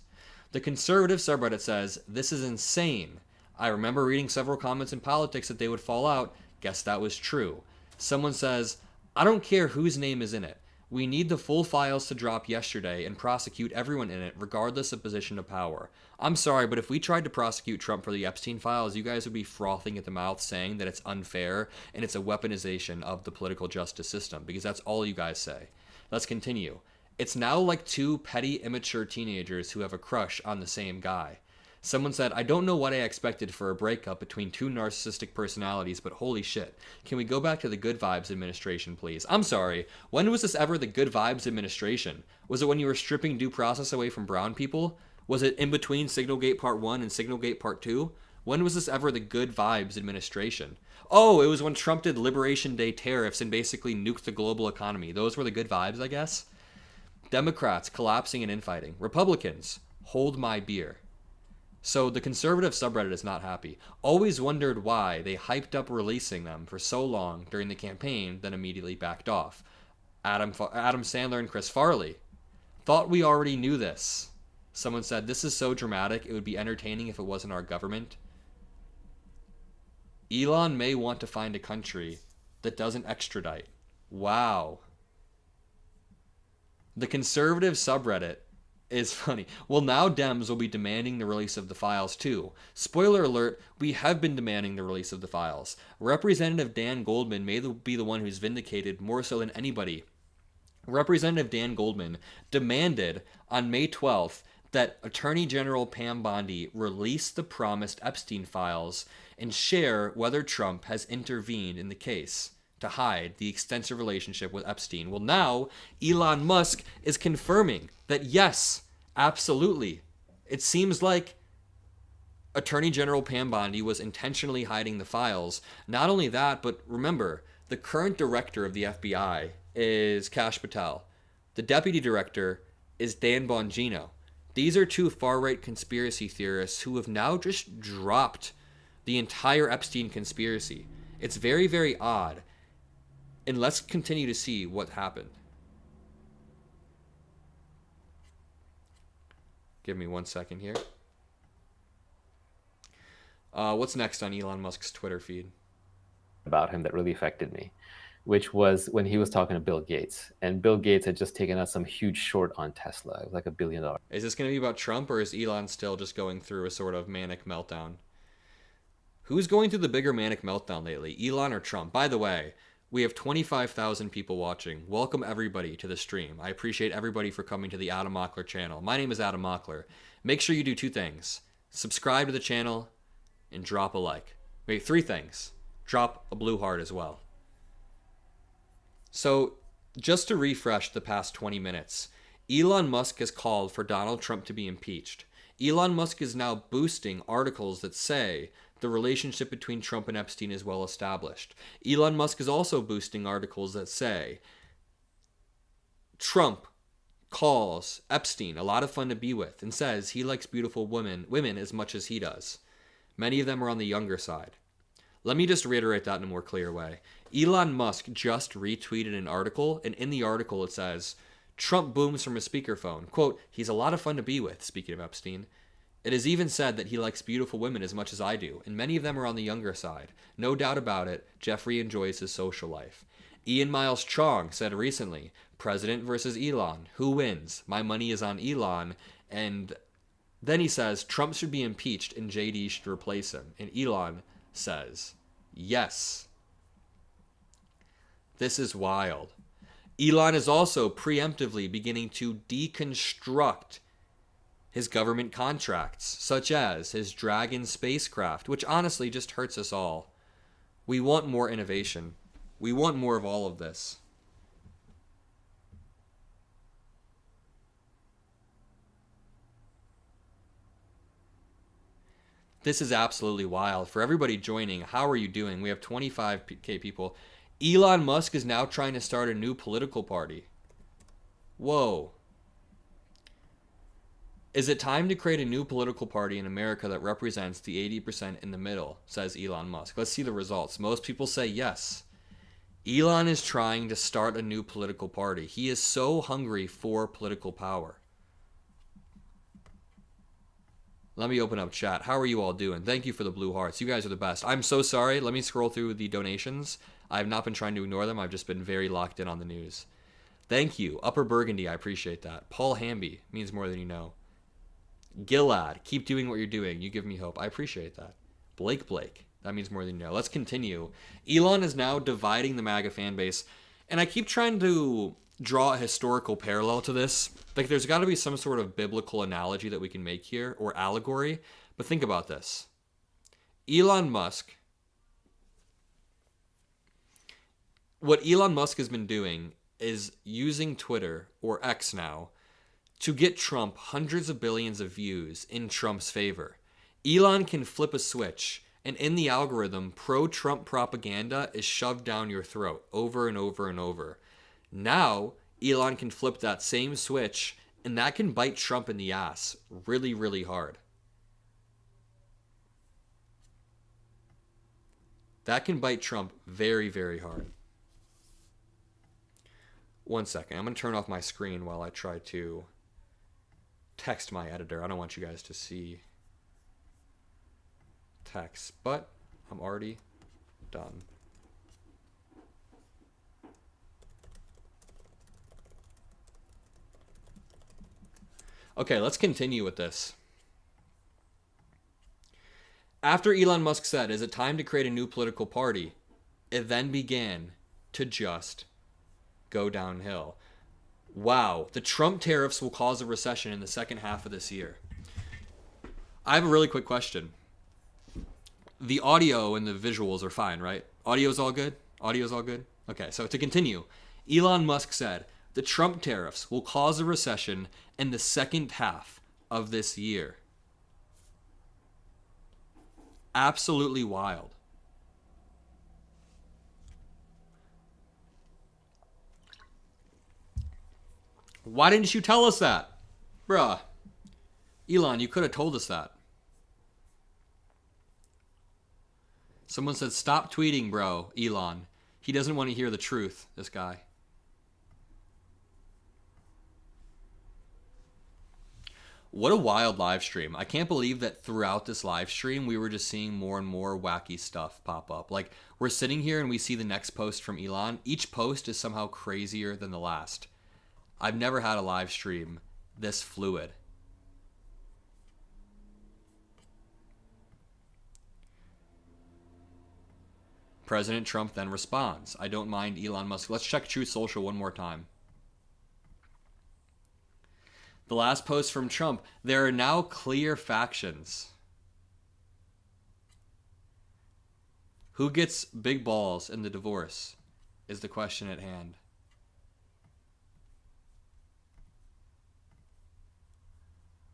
The conservative subreddit says, this is insane. I remember reading several comments in politics that they would fall out. Guess that was true. Someone says, I don't care whose name is in it. We need the full files to drop yesterday and prosecute everyone in it, regardless of position of power. I'm sorry, but if we tried to prosecute Trump for the Epstein files, you guys would be frothing at the mouth saying that it's unfair and it's a weaponization of the political justice system, because that's all you guys say. Let's continue. It's now like two petty, immature teenagers who have a crush on the same guy. Someone said, I don't know what I expected for a breakup between two narcissistic personalities, but holy shit. Can we go back to the Good Vibes administration, please? I'm sorry. When was this ever the Good Vibes administration? Was it when you were stripping due process away from brown people? Was it in between Signalgate Part 1 and Signalgate Part 2? When was this ever the Good Vibes administration? Oh, it was when Trump did Liberation Day tariffs and basically nuked the global economy. Those were the good vibes, I guess? Democrats collapsing and infighting. Republicans, hold my beer. So the conservative subreddit is not happy. Always wondered why they hyped up releasing them for so long during the campaign, then immediately backed off. Adam Sandler and Chris Farley. Thought we already knew this. Someone said, this is so dramatic, it would be entertaining if it wasn't our government. Elon may want to find a country that doesn't extradite. Wow. The conservative subreddit is funny. Well, now Dems will be demanding the release of the files too. Spoiler alert, we have been demanding the release of the files. Representative Dan Goldman may be the one who's vindicated more so than anybody. Representative Dan Goldman demanded on May 12th that Attorney General Pam Bondi release the promised Epstein files and share whether Trump has intervened in the case to hide the extensive relationship with Epstein. Well, now Elon Musk is confirming that yes, absolutely. It seems like Attorney General Pam Bondi was intentionally hiding the files. Not only that, but remember, the current director of the FBI is Kash Patel. The deputy director is Dan Bongino. These are two far-right conspiracy theorists who have now just dropped the entire Epstein conspiracy. It's very, very odd. And let's continue to see what happened. Give me 1 second here. What's next on Elon Musk's Twitter feed? About him that really affected me, which was when he was talking to Bill Gates. And Bill Gates had just taken out some huge short on Tesla. It was like $1 billion. Is this going to be about Trump, or is Elon still just going through a sort of manic meltdown? Who's going through the bigger manic meltdown lately, Elon or Trump? By the way, we have 25,000 people watching. Welcome everybody to the stream. I appreciate everybody for coming to the Adam Mockler channel. My name is Adam Mockler. Make sure you do 2 things. Subscribe to the channel and drop a like. Wait, 3 things. Drop a blue heart as well. So, just to refresh the past 20 minutes, Elon Musk has called for Donald Trump to be impeached. Elon Musk is now boosting articles that say the relationship between Trump and Epstein is well established. Elon Musk is also boosting articles that say Trump calls Epstein a lot of fun to be with and says he likes beautiful women as much as he does. Many of them are on the younger side. Let me just reiterate that in a more clear way. Elon Musk just retweeted an article, and in the article it says, Trump booms from a speakerphone. Quote, he's a lot of fun to be with, speaking of Epstein. It is even said that he likes beautiful women as much as I do, and many of them are on the younger side. No doubt about it, Jeffrey enjoys his social life. Ian Miles Chong said recently, President versus Elon, who wins? My money is on Elon. And then he says, Trump should be impeached and JD should replace him. And Elon says, yes. This is wild. Elon is also preemptively beginning to deconstruct his government contracts, such as his Dragon spacecraft, which honestly just hurts us all. We want more innovation. We want more of all of this. This is absolutely wild. For everybody joining, how are you doing? We have 25K people. Elon Musk is now trying to start a new political party. Whoa. Is it time to create a new political party in America that represents the 80% in the middle, says Elon Musk. Let's see the results. Most people say yes. Elon is trying to start a new political party. He is so hungry for political power. Let me open up chat. How are you all doing? Thank you for the blue hearts. You guys are the best. I'm so sorry. Let me scroll through the donations. I've not been trying to ignore them. I've just been very locked in on the news. Thank you. Upper Burgundy, I appreciate that. Paul Hamby means more than you know. Gilad, keep doing what you're doing. You give me hope. I appreciate that. Blake, that means more than you know. Let's continue. Elon is now dividing the MAGA fan base, and I keep trying to draw a historical parallel to this. Like, there's got to be some sort of biblical analogy that we can make here, or allegory. But think about this. Elon Musk, what Elon Musk has been doing is using Twitter, or X now, to get Trump hundreds of billions of views in Trump's favor. Elon can flip a switch, and in the algorithm, pro-Trump propaganda is shoved down your throat over and over and over. Now, Elon can flip that same switch, and that can bite Trump in the ass really, really hard. That can bite Trump very, very hard. One second. I'm going to turn off my screen while I try to text my editor. I don't want you guys to see text, but I'm already done. Okay, let's continue with this. After Elon Musk said, "Is it time to create a new political party?" it then began to just go downhill. Wow, the Trump tariffs will cause a recession in the second half of this year. I have a really quick question. The audio and the visuals are fine, right? Audio's all good? Audio's all good? Okay, so to continue, Elon Musk said, the Trump tariffs will cause a recession in the second half of this year. Absolutely wild. Why didn't you tell us that? Bruh. Elon, you could have told us that. Someone said, stop tweeting, bro, Elon. He doesn't want to hear the truth, this guy. What a wild live stream. I can't believe that throughout this live stream, we were just seeing more and more wacky stuff pop up. Like, we're sitting here and we see the next post from Elon. Each post is somehow crazier than the last. I've never had a live stream this fluid. President Trump then responds, I don't mind Elon Musk. Let's check Truth Social one more time. The last post from Trump, there are now clear factions. Who gets big balls in the divorce is the question at hand.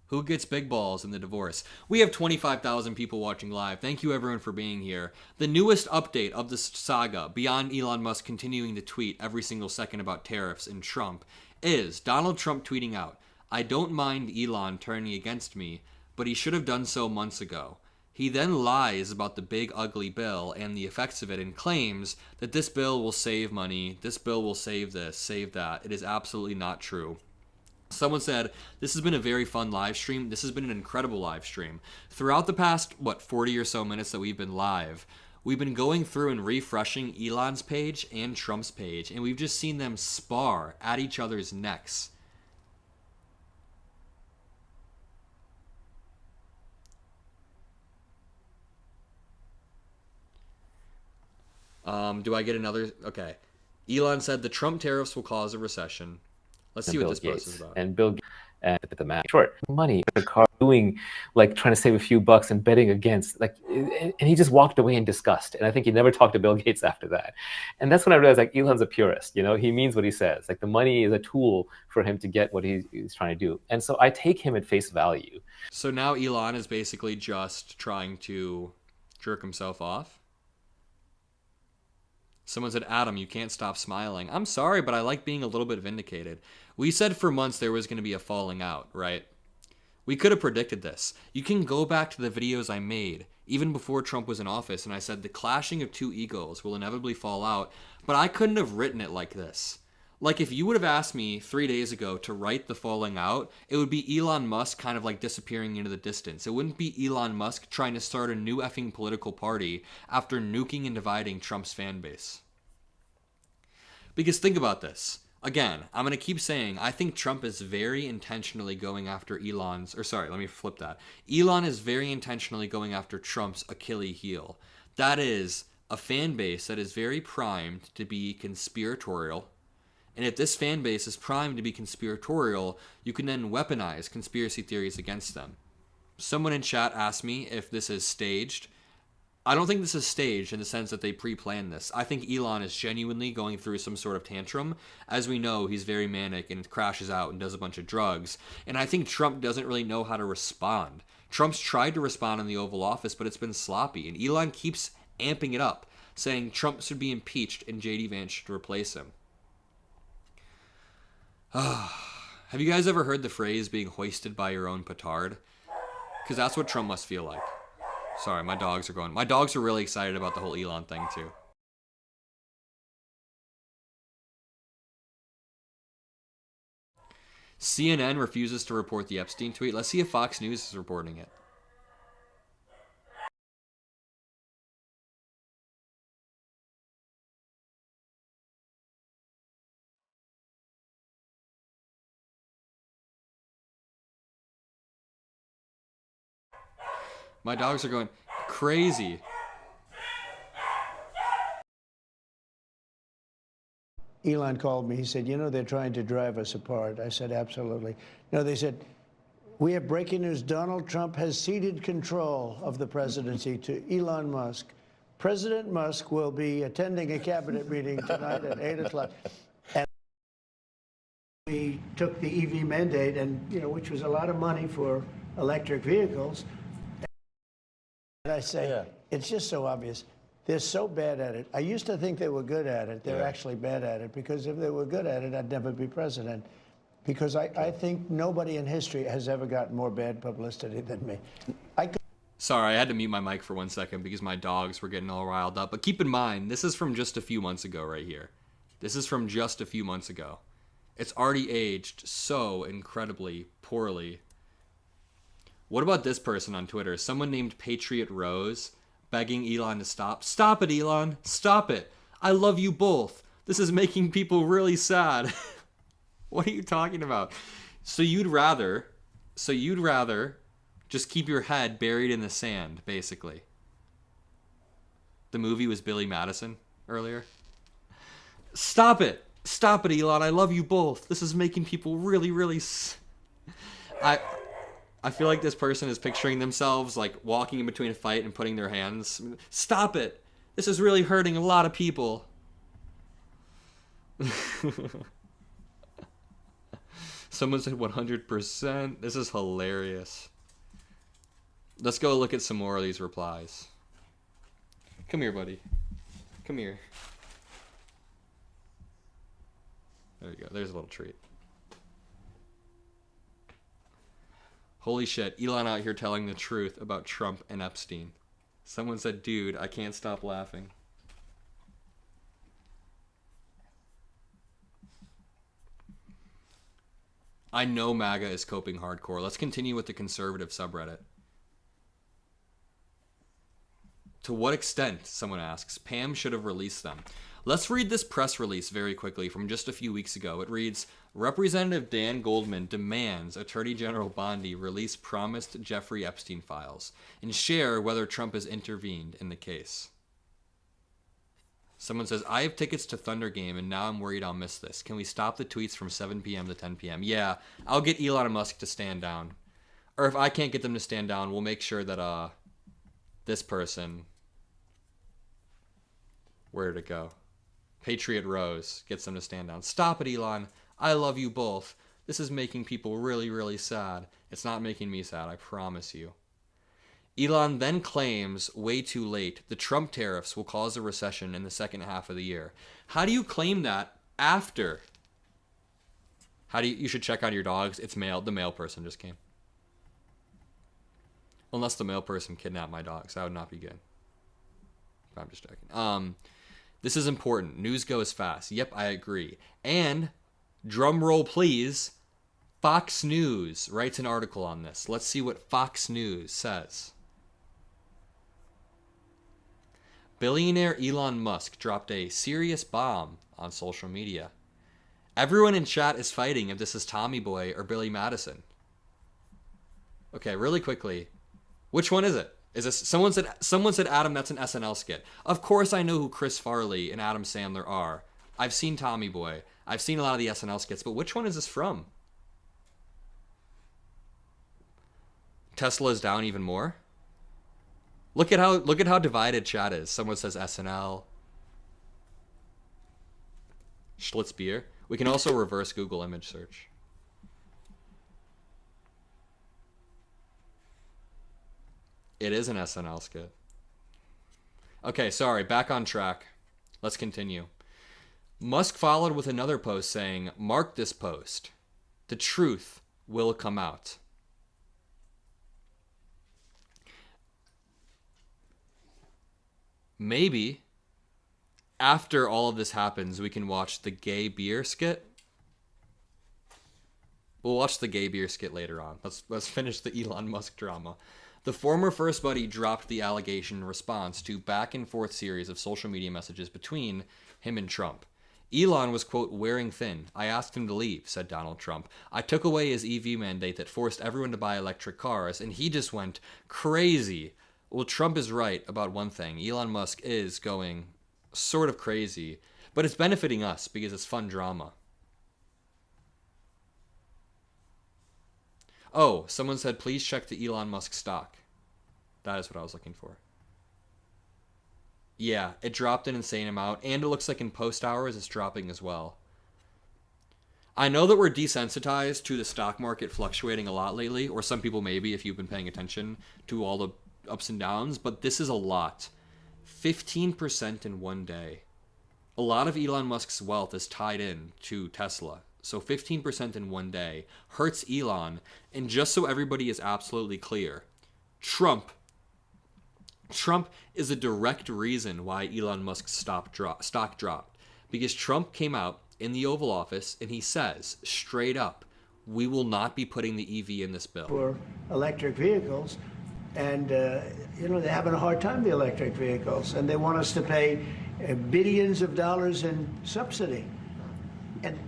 Who gets big balls in the divorce? We have 25,000 people watching live. Thank you everyone for being here. The newest update of this saga, beyond Elon Musk continuing to tweet every single second about tariffs and Trump, is Donald Trump tweeting out, I don't mind Elon turning against me, but he should have done so months ago. He then lies about the big ugly bill and the effects of it and claims that this bill will save money, this bill will save this, save that. It is absolutely not true. Someone said, this has been a very fun live stream. This has been an incredible live stream. Throughout the past, 40 or so minutes that we've been live, we've been going through and refreshing Elon's page and Trump's page, and we've just seen them spar at each other's necks. Do I get another? Okay. Elon said the Trump tariffs will cause a recession. Let's see what this post is about. And Bill Gates and the math. Short money, the car doing, like trying to save a few bucks and betting against, like, and he just walked away in disgust. And I think he never talked to Bill Gates after that. And that's when I realized, like, Elon's a purist. You know, he means what he says. Like, the money is a tool for him to get what he's trying to do. And so I take him at face value. So now Elon is basically just trying to jerk himself off. Someone said, Adam, you can't stop smiling. I'm sorry, but I like being a little bit vindicated. We said for months there was going to be a falling out, right? We could have predicted this. You can go back to the videos I made, even before Trump was in office, and I said the clashing of two egos will inevitably fall out, but I couldn't have written it like this. Like, if you would have asked me 3 days ago to write the falling out, it would be Elon Musk kind of like disappearing into the distance. It wouldn't be Elon Musk trying to start a new effing political party after nuking and dividing Trump's fan base. Because think about this. Again, I'm going to keep saying, I think Trump is very intentionally going after Elon is very intentionally going after Trump's Achilles heel. That is a fan base that is very primed to be conspiratorial. And if this fan base is primed to be conspiratorial, you can then weaponize conspiracy theories against them. Someone in chat asked me if this is staged. I don't think this is staged in the sense that they pre-planned this. I think Elon is genuinely going through some sort of tantrum. As we know, he's very manic and crashes out and does a bunch of drugs. And I think Trump doesn't really know how to respond. Trump's tried to respond in the Oval Office, but it's been sloppy. And Elon keeps amping it up, saying Trump should be impeached and J.D. Vance should replace him. Have you guys ever heard the phrase being hoisted by your own petard? Because that's what Trump must feel like. Sorry, my dogs are going. My dogs are really excited about the whole Elon thing, too. CNN refuses to report the Epstein tweet. Let's see if Fox News is reporting it. My dogs are going crazy. Elon called me. He said, you know, they're trying to drive us apart. I said, absolutely. No, they said, we have breaking news. Donald Trump has ceded control of the presidency to Elon Musk. President Musk will be attending a cabinet meeting tonight at 8 o'clock. And we took the EV mandate, and, you know, which was a lot of money for electric vehicles. And I say, it's just so obvious. They're so bad at it. I used to think they were good at it. They're actually bad at it, because if they were good at it, I'd never be president. Because I think nobody in history has ever gotten more bad publicity than me. Sorry, I had to mute my mic for 1 second because my dogs were getting all riled up. But keep in mind, this is from just a few months ago right here. This is from just a few months ago. It's already aged so incredibly poorly. What about this person on Twitter? Someone named Patriot Rose begging Elon to stop. Stop it, Elon. Stop it. I love you both. This is making people really sad. What are you talking about? So you'd rather just keep your head buried in the sand, basically. The movie was Billy Madison earlier. Stop it. Stop it, Elon. I love you both. This is making people really, really... I feel like this person is picturing themselves like walking in between a fight and putting their hands... Stop it. This is really hurting a lot of people. Someone said 100%. This is hilarious. Let's go look at some more of these replies. Come here, buddy. Come here. There you go. There's a little treat. Holy shit. Elon out here telling the truth about Trump and Epstein. Someone said, dude, I can't stop laughing. I know MAGA is coping hardcore. Let's continue with the conservative subreddit. To what extent, someone asks, Pam should have released them. Let's read this press release very quickly from just a few weeks ago. It reads, Representative Dan Goldman demands Attorney General Bondi release promised Jeffrey Epstein files and share whether Trump has intervened in the case. Someone says, I have tickets to Thunder game and now I'm worried I'll miss this. Can we stop the tweets from 7 p.m. to 10 p.m.? Yeah, I'll get Elon Musk to stand down. Or if I can't get them to stand down, we'll make sure that this person... Where did it go? Patriot Rose gets them to stand down. Stop it, Elon. I love you both. This is making people really, really sad. It's not making me sad, I promise you. Elon then claims, way too late, the Trump tariffs will cause a recession in the second half of the year. How do you claim that after? You should check on your dogs. It's male. The male person just came. Unless the male person kidnapped my dogs. That would not be good. I'm just joking. This is important. News goes fast. Yep, I agree. And, drum roll please, Fox News writes an article on this. Let's see what Fox News says. Billionaire Elon Musk dropped a serious bomb on social media. Everyone in chat is fighting if this is Tommy Boy or Billy Madison. Okay, really quickly. Which one is it? Is this someone said Adam, that's an SNL skit. Of course I know who Chris Farley and Adam Sandler are. I've seen Tommy Boy. I've seen a lot of the SNL skits, but which one is this from? Tesla is down even more? Look at how divided chat is. Someone says SNL. Schlitz beer. We can also reverse Google image search. It is an SNL skit. Okay, sorry, back on track. Let's continue. Musk followed with another post saying, "Mark this post. The truth will come out." Maybe after all of this happens, we can watch the gay beer skit. We'll watch the gay beer skit later on. Let's finish the Elon Musk drama. The former First Buddy dropped the allegation in response to back and forth series of social media messages between him and Trump. Elon was, quote, "wearing thin. I asked him to leave," said Donald Trump. "I took away his EV mandate that forced everyone to buy electric cars, and he just went crazy." Well, Trump is right about one thing. Elon Musk is going sort of crazy, but it's benefiting us because it's fun drama. Oh, someone said, please check the Elon Musk stock. That is what I was looking for. Yeah, it dropped an insane amount, and it looks like in post hours it's dropping as well. I know that we're desensitized to the stock market fluctuating a lot lately, or some people maybe if you've been paying attention to all the ups and downs, but this is a lot. 15% in one day. A lot of Elon Musk's wealth is tied in to Tesla. So 15% in one day hurts Elon. And just so everybody is absolutely clear, Trump is a direct reason why Elon Musk's stock dropped. Because Trump came out in the Oval Office and he says straight up, we will not be putting the EV in this bill. For electric vehicles. And, they're having a hard time, the electric vehicles. And they want us to pay billions of dollars in subsidy. And,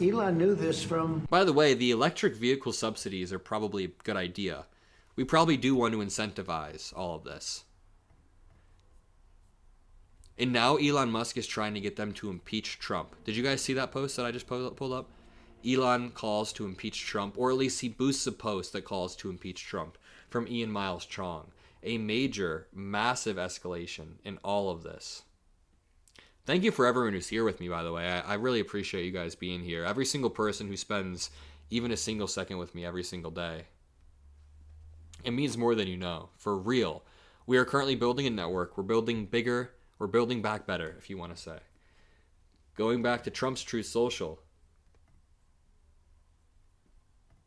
Elon knew this from... By the way, the electric vehicle subsidies are probably a good idea. We probably do want to incentivize all of this. And now Elon Musk is trying to get them to impeach Trump. Did you guys see that post that I just pulled up? Elon calls to impeach Trump, or at least he boosts a post that calls to impeach Trump from Ian Miles Chong. A major, massive escalation in all of this. Thank you for everyone who's here with me, by the way. I really appreciate you guys being here. Every single person who spends even a single second with me every single day. It means more than you know. For real. We are currently building a network. We're building bigger. We're building back better, if you want to say. Going back to Trump's Truth Social.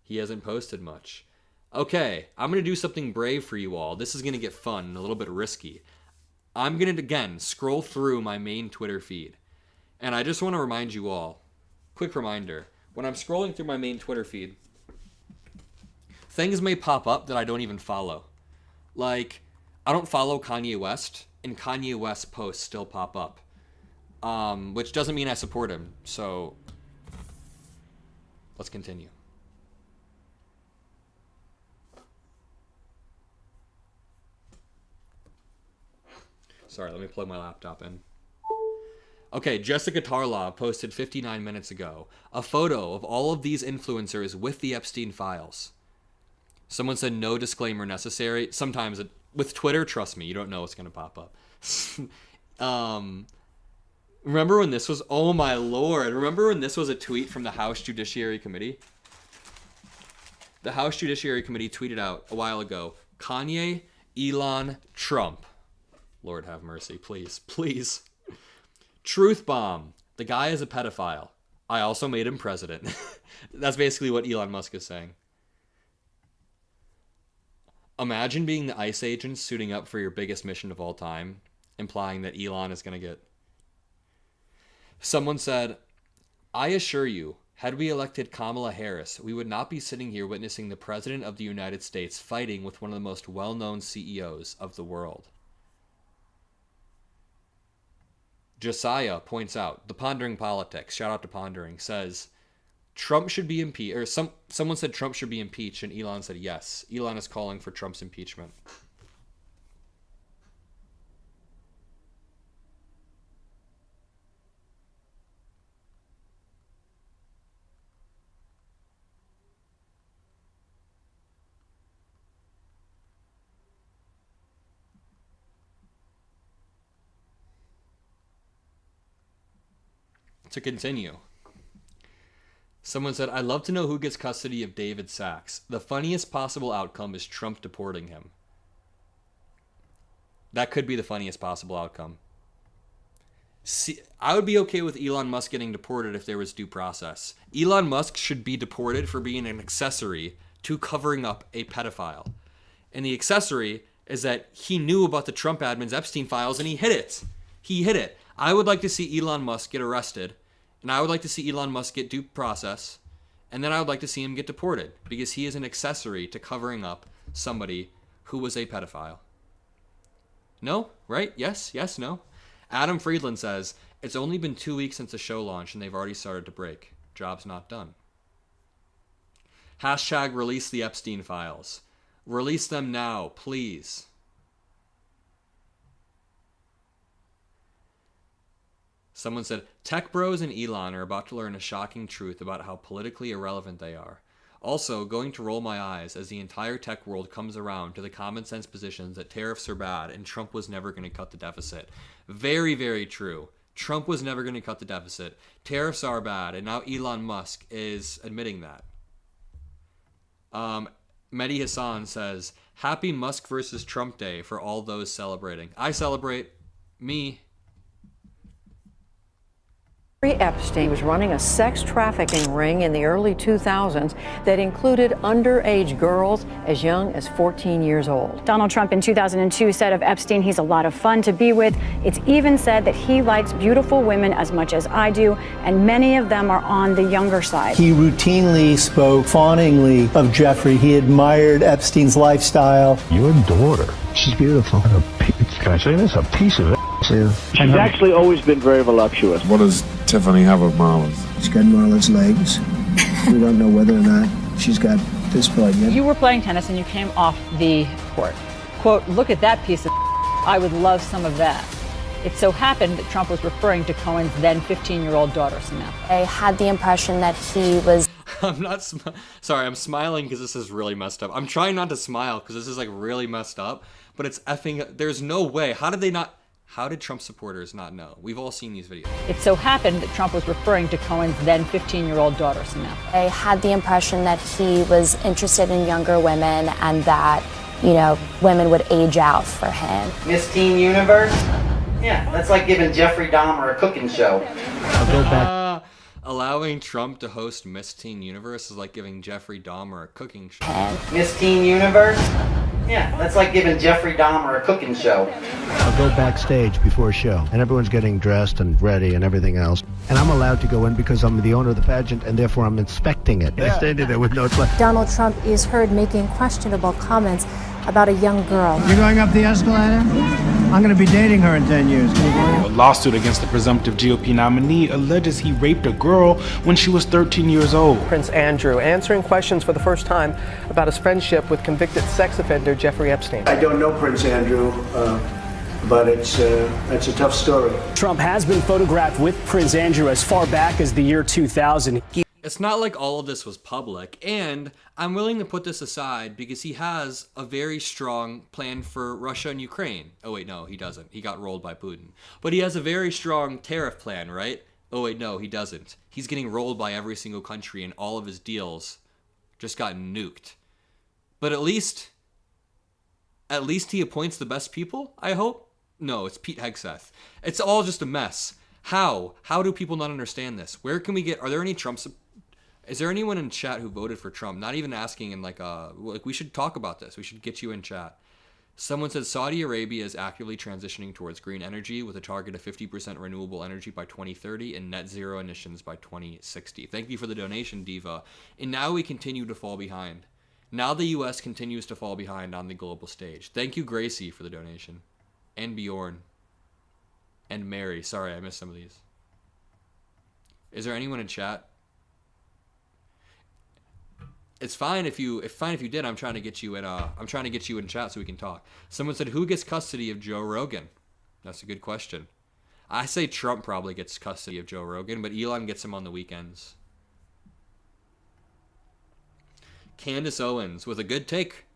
He hasn't posted much. Okay, I'm going to do something brave for you all. This is going to get fun and a little bit risky. I'm going to, again, scroll through my main Twitter feed. And I just want to remind you all, quick reminder, when I'm scrolling through my main Twitter feed, things may pop up that I don't even follow. Like, I don't follow Kanye West, and Kanye West posts still pop up. Which doesn't mean I support him, so let's continue. Sorry, let me plug my laptop in. Okay, Jessica Tarlaw posted 59 minutes ago a photo of all of these influencers with the Epstein files. Someone said no disclaimer necessary. Sometimes, with Twitter, trust me, you don't know what's going to pop up. Remember when this was, oh my lord, remember when this was a tweet from the House Judiciary Committee? The House Judiciary Committee tweeted out a while ago, Kanye, Elon, Trump. Lord have mercy, please, please. Truth bomb. The guy is a pedophile. I also made him president. That's basically what Elon Musk is saying. Imagine being the ICE agents suiting up for your biggest mission of all time, implying that Elon is going to get... Someone said, I assure you, had we elected Kamala Harris, we would not be sitting here witnessing the President of the United States fighting with one of the most well-known CEOs of the world. Josiah points out, the Pondering Politics, shout out to Pondering, says, Trump should be impeached, or someone said Trump should be impeached, and Elon said yes. Elon is calling for Trump's impeachment. To continue. Someone said, I'd love to know who gets custody of David Sachs. The funniest possible outcome is Trump deporting him. That could be the funniest possible outcome. See, I would be okay with Elon Musk getting deported if there was due process. Elon Musk should be deported for being an accessory to covering up a pedophile. And the accessory is that he knew about the Trump admin's Epstein files and he hid it. He hid it. I would like to see Elon Musk get arrested, and I would like to see Elon Musk get due process, and then I would like to see him get deported because he is an accessory to covering up somebody who was a pedophile. No? Right? Yes? Yes? No? Adam Friedland says, it's only been 2 weeks since the show launched and they've already started to break. Job's not done. Hashtag release the Epstein files. Release them now, please. Someone said, tech bros and Elon are about to learn a shocking truth about how politically irrelevant they are. Also, going to roll my eyes as the entire tech world comes around to the common sense positions that tariffs are bad and Trump was never going to cut the deficit. Very, very true. Trump was never going to cut the deficit. Tariffs are bad, and now Elon Musk is admitting that. Mehdi Hassan says, happy Musk versus Trump Day for all those celebrating. I celebrate me. Epstein was running a sex trafficking ring in the early 2000s that included underage girls as young as 14 years old. Donald Trump in 2002 said of Epstein, he's a lot of fun to be with. It's even said that he likes beautiful women as much as I do, and many of them are on the younger side. He routinely spoke fawningly of Jeffrey. He admired Epstein's lifestyle. Your daughter, she's beautiful. Can I say this? A piece of it. She's actually always been very voluptuous. What does Tiffany have of Marlon's? She's got Marlon's legs. We don't know whether or not she's got this pregnant. You were playing tennis and you came off the court. Quote, look at that piece of I would love some of that. It so happened that Trump was referring to Cohen's then 15-year-old daughter, Samantha. I had the impression that he was... I'm not sorry, I'm smiling because this is really messed up. I'm trying not to smile because this is like really messed up, but it's effing... There's no way. How did Trump supporters not know? We've all seen these videos. It so happened that Trump was referring to Cohen's then 15-year-old daughter, Samantha. I had the impression that he was interested in younger women and that, you know, women would age out for him. Miss Teen Universe? Yeah, that's like giving Jeffrey Dahmer a cooking show. I'll go back. Allowing Trump to host Miss Teen Universe is like giving Jeffrey Dahmer a cooking show. Miss Teen Universe? Yeah, that's like giving Jeffrey Dahmer a cooking show. I'll go backstage before a show, and everyone's getting dressed and ready and everything else. And I'm allowed to go in because I'm the owner of the pageant, and therefore I'm inspecting it. I standing there with no... Donald Trump is heard making questionable comments about a young girl. You're going up the escalator? I'm going to be dating her in 10 years. A lawsuit against the presumptive GOP nominee alleges he raped a girl when she was 13 years old. Prince Andrew answering questions for the first time about his friendship with convicted sex offender Jeffrey Epstein. I don't know Prince Andrew, but it's a tough story. Trump has been photographed with Prince Andrew as far back as the year 2000. It's not like all of this was public, and I'm willing to put this aside because he has a very strong plan for Russia and Ukraine. Oh wait, no, he doesn't. He got rolled by Putin. But he has a very strong tariff plan, right? Oh wait, no, he doesn't. He's getting rolled by every single country, and all of his deals just got nuked. But at least he appoints the best people, I hope? No, it's Pete Hegseth. It's all just a mess. How? How do people not understand this? Where can we get... Are there any Trump... Is there anyone in chat who voted for Trump? Not even asking in like we should talk about this. We should get you in chat. Someone said Saudi Arabia is actively transitioning towards green energy with a target of 50% renewable energy by 2030 and net zero emissions by 2060. Thank you for the donation, Diva. And now we continue to fall behind. Now the U.S. continues to fall behind on the global stage. Thank you, Gracie, for the donation. And Bjorn. And Mary. Sorry, I missed some of these. Is there anyone in chat? It's fine if you did. I'm trying to get you in chat so we can talk. Someone said, who gets custody of Joe Rogan? That's a good question. I say Trump probably gets custody of Joe Rogan, but Elon gets him on the weekends. Candace Owens with a good take.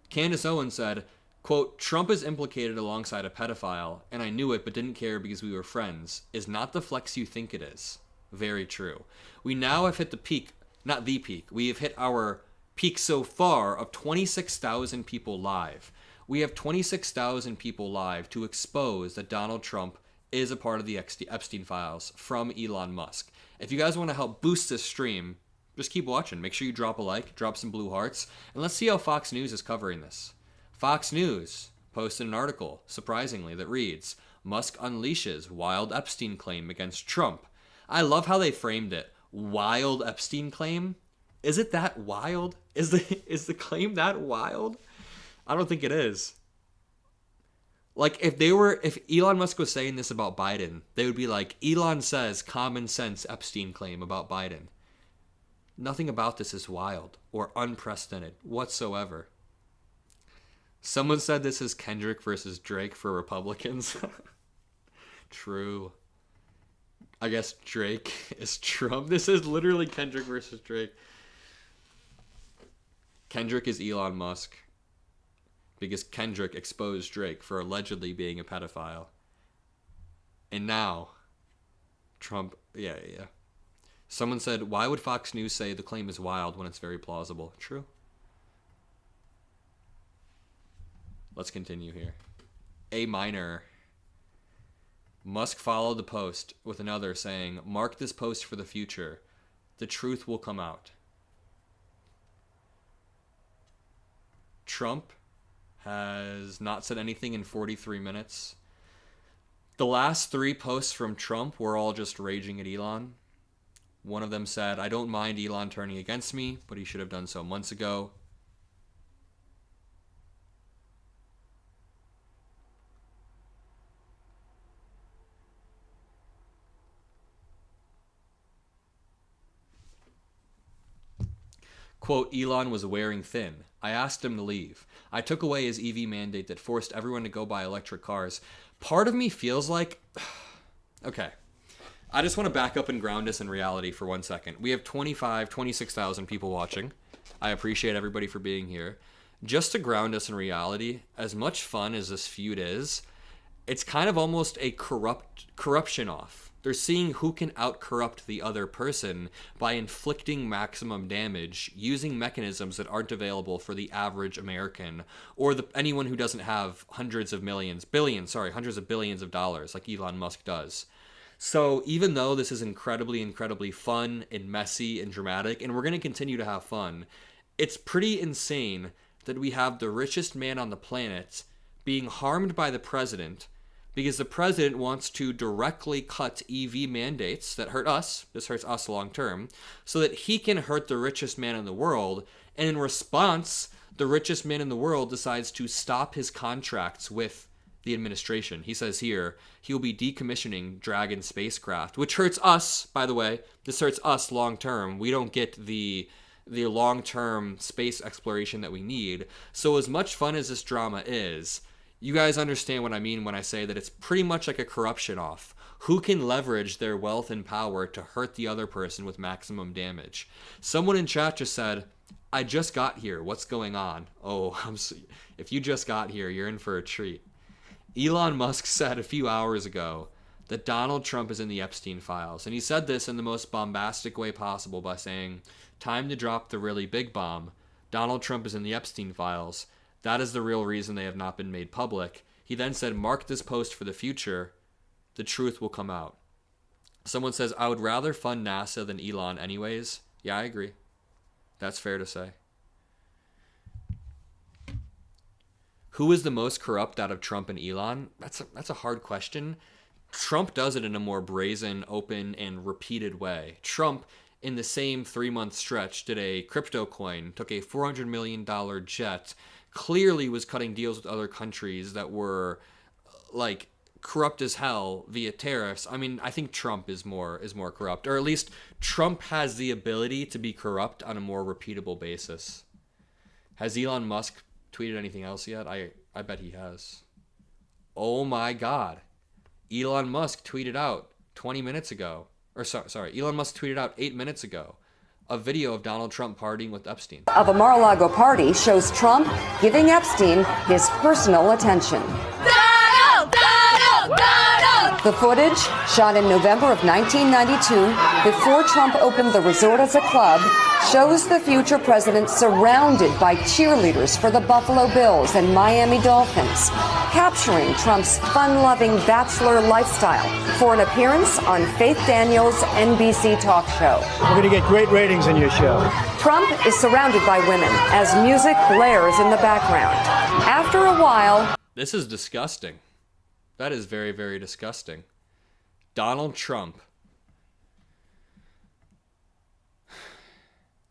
Candace Owens said, quote, Trump is implicated alongside a pedophile, and I knew it but didn't care because we were friends, is not the flex you think it is. Very true. We now have hit the peak. Not the peak. We have hit our peak so far of 26,000 people live. We have 26,000 people live to expose that Donald Trump is a part of the Epstein files from Elon Musk. If you guys want to help boost this stream, just keep watching. Make sure you drop a like, drop some blue hearts, and let's see how Fox News is covering this. Fox News posted an article, surprisingly, that reads, Musk unleashes wild Epstein claim against Trump. I love how they framed it. Wild Epstein claim? Is it that wild? Is the claim that wild? I don't think it is. Like, if Elon Musk was saying this about Biden, they would be like, Elon says common sense Epstein claim about Biden. Nothing about this is wild or unprecedented whatsoever. Someone said this is Kendrick versus Drake for Republicans. True. I guess Drake is Trump. This is literally Kendrick versus Drake. Kendrick is Elon Musk. Because Kendrick exposed Drake for allegedly being a pedophile. And now, Trump, yeah. Someone said, why would Fox News say the claim is wild when it's very plausible? True. Let's continue here. A minor. Musk followed the post with another saying, mark this post for the future. The truth will come out. Trump has not said anything in 43 minutes. The last 3 posts from Trump were all just raging at Elon. One of them said, I don't mind Elon turning against me, but he should have done so months ago. Quote, Elon was wearing thin. I asked him to leave. I took away his EV mandate that forced everyone to go buy electric cars. Part of me feels like... Okay. I just want to back up and ground us in reality for 1 second. We have 26,000 people watching. I appreciate everybody for being here. Just to ground us in reality, as much fun as this feud is, it's kind of almost a corruption off. They're seeing who can out-corrupt the other person by inflicting maximum damage using mechanisms that aren't available for the average American or anyone who doesn't have hundreds of billions of dollars like Elon Musk does. So even though this is incredibly, incredibly fun and messy and dramatic, and we're going to continue to have fun, it's pretty insane that we have the richest man on the planet being harmed by the president because the president wants to directly cut EV mandates that hurt us, this hurts us long term, so that he can hurt the richest man in the world. And in response, the richest man in the world decides to stop his contracts with the administration. He says here, he will be decommissioning Dragon spacecraft, which hurts us, by the way. This hurts us long term. We don't get the long-term space exploration that we need. So as much fun as this drama is, you guys understand what I mean when I say that it's pretty much like a corruption off. Who can leverage their wealth and power to hurt the other person with maximum damage? Someone in chat just said, I just got here. What's going on? Oh, if you just got here, you're in for a treat. Elon Musk said a few hours ago that Donald Trump is in the Epstein files. And he said this in the most bombastic way possible by saying, time to drop the really big bomb. Donald Trump is in the Epstein files. That is the real reason they have not been made public. He then said, mark this post for the future. The truth will come out. Someone says, I would rather fund NASA than Elon anyways. Yeah, I agree. That's fair to say. Who is the most corrupt out of Trump and Elon? That's a hard question. Trump does it in a more brazen, open, and repeated way. Trump, in the same 3-month stretch, did a crypto coin, took a $400 million jet, clearly was cutting deals with other countries that were like corrupt as hell via tariffs. I mean, I think Trump is more corrupt, or at least Trump has the ability to be corrupt on a more repeatable basis. Has Elon Musk tweeted anything else yet? I bet he has. Oh my God. Elon Musk tweeted out 20 minutes ago, or sorry, Elon Musk tweeted out 8 minutes ago a video of Donald Trump partying with Epstein. Of a Mar-a-Lago party shows Trump giving Epstein his personal attention. Donald! The footage, shot in November of 1992, before Trump opened the resort as a club shows the future president surrounded by cheerleaders for the Buffalo Bills and Miami Dolphins, capturing Trump's fun-loving bachelor lifestyle for an appearance on Faith Daniels' NBC talk show. We're going to get great ratings in your show. Trump is surrounded by women as music blares in the background. After a while... This is disgusting. That is very, very disgusting. Donald Trump.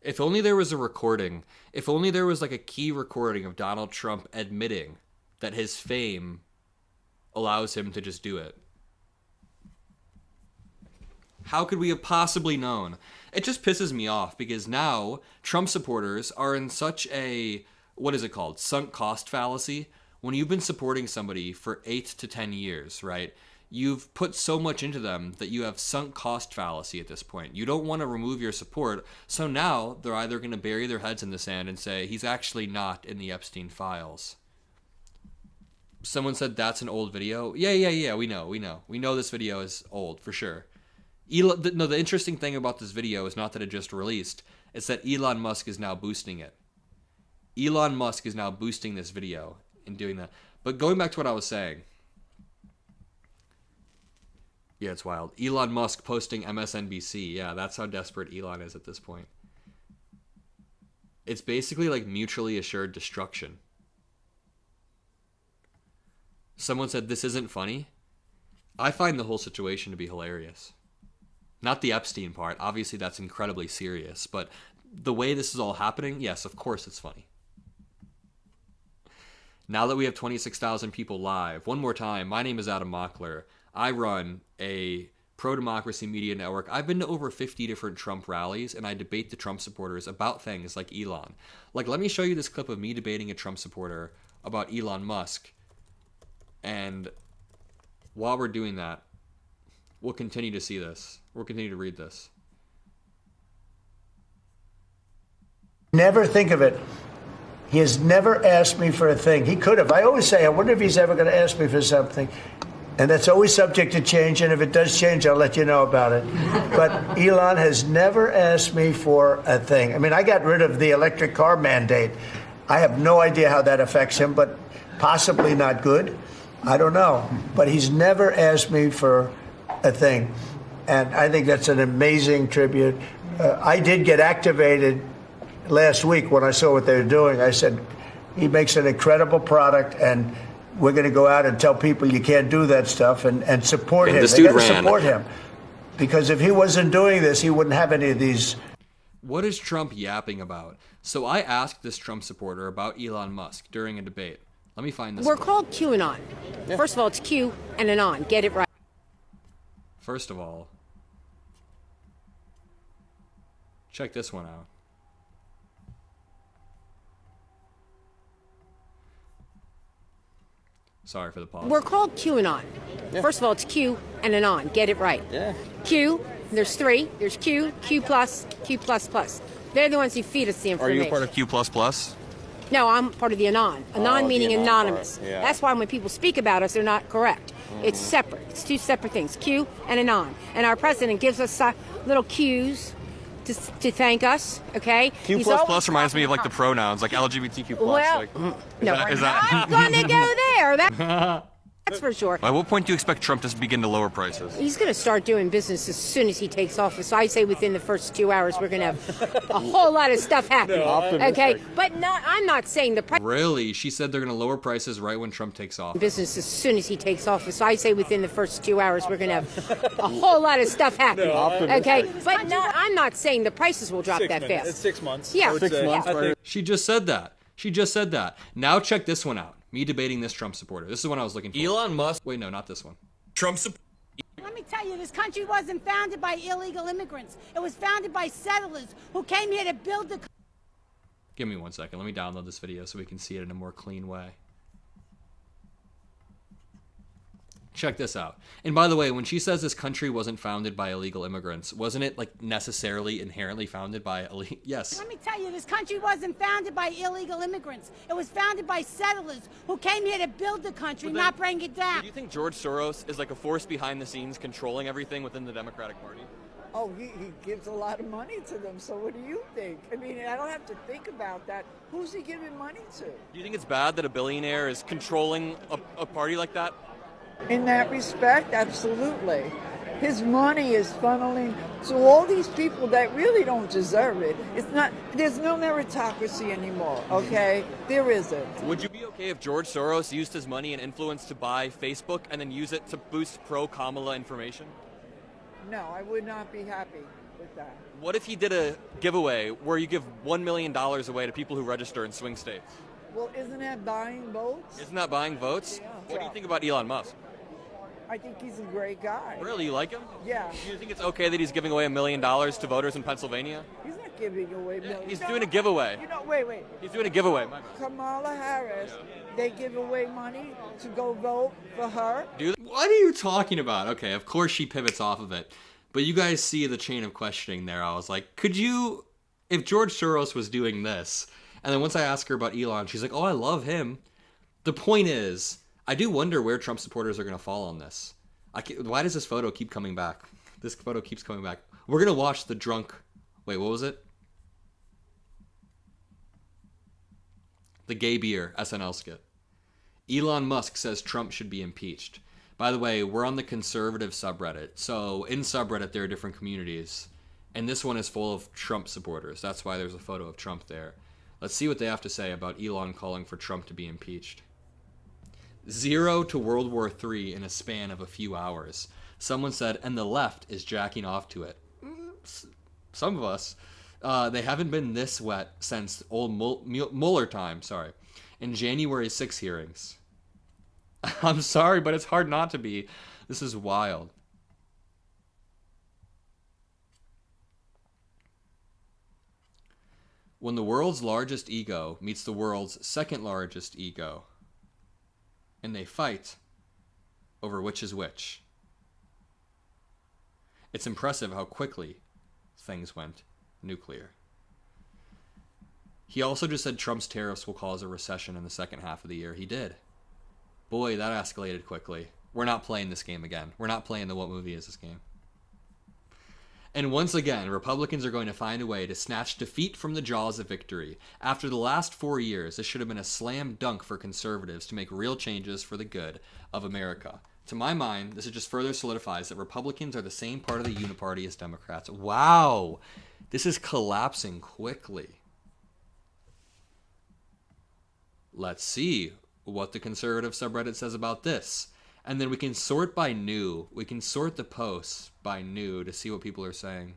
If only there was a recording. If only there was like a key recording of Donald Trump admitting that his fame allows him to just do it. How could we have possibly known? It just pisses me off because now Trump supporters are in such a, what is it called? Sunk cost fallacy. When you've been supporting somebody for 8 to 10 years, right? You've put so much into them that you have sunk cost fallacy at this point. You don't want to remove your support. So now they're either going to bury their heads in the sand and say, he's actually not in the Epstein files. Someone said that's an old video. Yeah, we know. We know this video is old for sure. The interesting thing about this video is not that it just released. It's that Elon Musk is now boosting it. Elon Musk is now boosting this video and doing that. But going back to what I was saying. Yeah, it's wild. Elon Musk posting MSNBC. Yeah, that's how desperate Elon is at this point. It's basically like mutually assured destruction. Someone said this isn't funny. I find the whole situation to be hilarious. Not the Epstein part. Obviously, that's incredibly serious. But the way this is all happening, yes, of course it's funny. Now that we have 26,000 people live, one more time, my name is Adam Mockler. I run a pro-democracy media network. I've been to over 50 different Trump rallies, and I debate the Trump supporters about things like Elon. Like, let me show you this clip of me debating a Trump supporter about Elon Musk. And while we're doing that, we'll continue to see this. We'll continue to read this. Never think of it. He has never asked me for a thing. He could have. I always say, I wonder if he's ever going to ask me for something. And that's always subject to change. And if it does change, I'll let you know about it. But Elon has never asked me for a thing. I mean, I got rid of the electric car mandate. I have no idea how that affects him, but possibly not good. I don't know. But he's never asked me for a thing. And I think that's an amazing tribute. I did get activated last week when I saw what they were doing. I said, he makes an incredible product, and we're going to go out and tell people you can't do that stuff and support him. They got to support him. Because if he wasn't doing this, he wouldn't have any of these. What is Trump yapping about? So I asked this Trump supporter about Elon Musk during a debate. Let me find this. We're called QAnon. Yeah. First of all, it's Q and an on. Get it right. First of all, check this one out. Sorry for the pause. We're called QAnon. Yeah. First of all, it's Q and an on. Get it right. Yeah. Q, there's 3. There's Q, Q plus, Q plus plus. They're the ones who feed us the information. Are you part of Q plus plus? No, I'm part of the Anon. Anon meaning anonymous. Yeah. That's why when people speak about us, they're not correct. It's separate. It's 2 separate things, Q and Anon. And our president gives us little Qs to thank us, okay? Q plus plus reminds me of like the pronouns, like LGBTQ plus. Well, like, no, is that I'm gonna go there. That's for sure. At what point do you expect Trump to begin to lower prices? He's going to start doing business as soon as he takes office. So I say within the first 2 hours, we're going to have a whole lot of stuff happening. Okay, but I'm not saying the price. Really? She said they're going to lower prices right when Trump takes office. Business as soon as he takes office. So I say within the first 2 hours, we're going to have a whole lot of stuff happening. Okay, but I'm not saying the prices will drop that fast. It's 6 months. Yeah, 6 months. She just said that. She just said that. Now check this one out. Me debating this Trump supporter. This is the one I was looking for. Elon Musk. Wait, no, not this one. Trump. Let me tell you, this country wasn't founded by illegal immigrants. It was founded by settlers who came here to build the. Give me 1 second. Let me download this video so we can see it in a more clean way. Check this out. And by the way, when she says this country wasn't founded by illegal immigrants, wasn't it like necessarily inherently founded by illegal? Yes. Let me tell you, this country wasn't founded by illegal immigrants. It was founded by settlers who came here to build the country, not bring it down. Do you think George Soros is like a force behind the scenes controlling everything within the Democratic Party? Oh, he gives a lot of money to them, so what do you think? I mean, I don't have to think about that. Who's he giving money to? Do you think it's bad that a billionaire is controlling a party like that? In that respect, absolutely. His money is funneling to all these people that really don't deserve it. There's no meritocracy anymore, okay? There isn't. Would you be okay if George Soros used his money and influence to buy Facebook and then use it to boost pro-Kamala information? No, I would not be happy with that. What if he did a giveaway where you give $1 million away to people who register in swing states? Well, isn't that buying votes? Isn't that buying votes? Yeah. What do you think about Elon Musk? I think he's a great guy. Really? You like him? Yeah. Do you think it's okay that he's giving away $1 million to voters in Pennsylvania? He's not giving away millions. He's doing a giveaway. Wait. He's doing a giveaway. Kamala Harris, they give away money to go vote for her. What are you talking about? Okay, of course she pivots off of it. But you guys see the chain of questioning there. I was like, could you, if George Soros was doing this, and then once I ask her about Elon, she's like, oh, I love him. The point is, I do wonder where Trump supporters are going to fall on this. Why does this photo keep coming back? This photo keeps coming back. We're going to watch the drunk... Wait, what was it? The gay beer SNL skit. Elon Musk says Trump should be impeached. By the way, we're on the conservative subreddit. So in subreddit, there are different communities. And this one is full of Trump supporters. That's why there's a photo of Trump there. Let's see what they have to say about Elon calling for Trump to be impeached. 0 to World War III in a span of a few hours. Someone said, and the left is jacking off to it. Some of us. They haven't been this wet since old Mueller time, in January 6 hearings. I'm sorry, but it's hard not to be. This is wild. When the world's largest ego meets the world's second largest ego, and they fight over which is which. It's impressive how quickly things went nuclear. He also just said Trump's tariffs will cause a recession in the second half of the year. He did. Boy, that escalated quickly. We're not playing this game again. We're not playing the what movie is this game. And once again, Republicans are going to find a way to snatch defeat from the jaws of victory. After the last 4 years, this should have been a slam dunk for conservatives to make real changes for the good of America. To my mind, this just further solidifies that Republicans are the same part of the uniparty as Democrats. Wow! This is collapsing quickly. Let's see what the conservative subreddit says about this. And then we can sort by new. We can sort the posts by new to see what people are saying.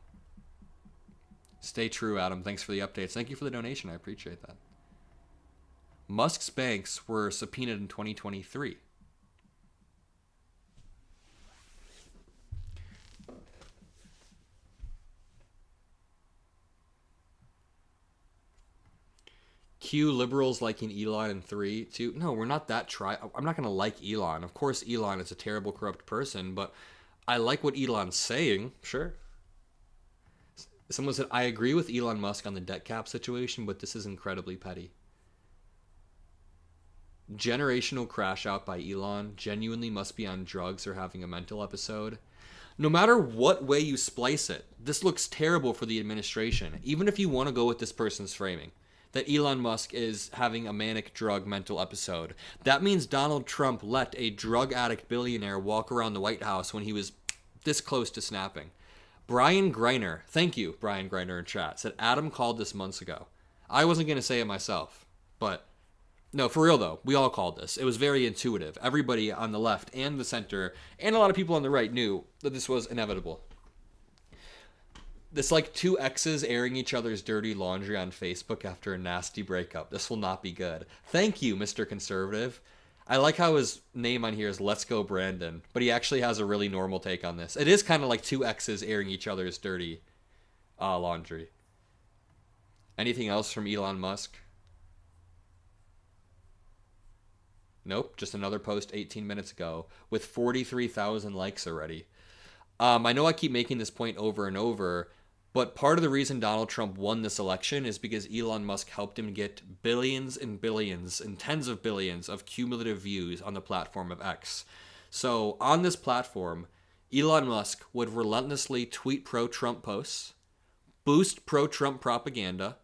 Stay true, Adam. Thanks for the updates. Thank you for the donation. I appreciate that. Musk's banks were subpoenaed in 2023. Q liberals liking Elon in 3, 2. No, we're not that I'm not going to like Elon. Of course, Elon is a terrible, corrupt person, but I like what Elon's saying. Sure. Someone said, I agree with Elon Musk on the debt cap situation, but this is incredibly petty. Generational crash out by Elon genuinely must be on drugs or having a mental episode. No matter what way you splice it, this looks terrible for the administration, even if you want to go with this person's framing. That Elon Musk is having a manic drug mental episode. That means Donald Trump let a drug addict billionaire walk around the White House when he was this close to snapping. Brian Greiner, thank you, Brian Greiner in chat, said Adam called this months ago. I wasn't going to say it myself, but no, for real though, we all called this. It was very intuitive. Everybody on the left and the center and a lot of people on the right knew that this was inevitable. This like two exes airing each other's dirty laundry on Facebook after a nasty breakup. This will not be good. Thank you, Mr. Conservative. I like how his name on here is Let's Go Brandon, but he actually has a really normal take on this. It is kind of like two exes airing each other's dirty laundry. Anything else from Elon Musk? Nope, just another post 18 minutes ago with 43,000 likes already. I know I keep making this point over and over, but part of the reason Donald Trump won this election is because Elon Musk helped him get billions and billions and tens of billions of cumulative views on the platform of X. So on this platform, Elon Musk would relentlessly tweet pro-Trump posts, boost pro-Trump propaganda,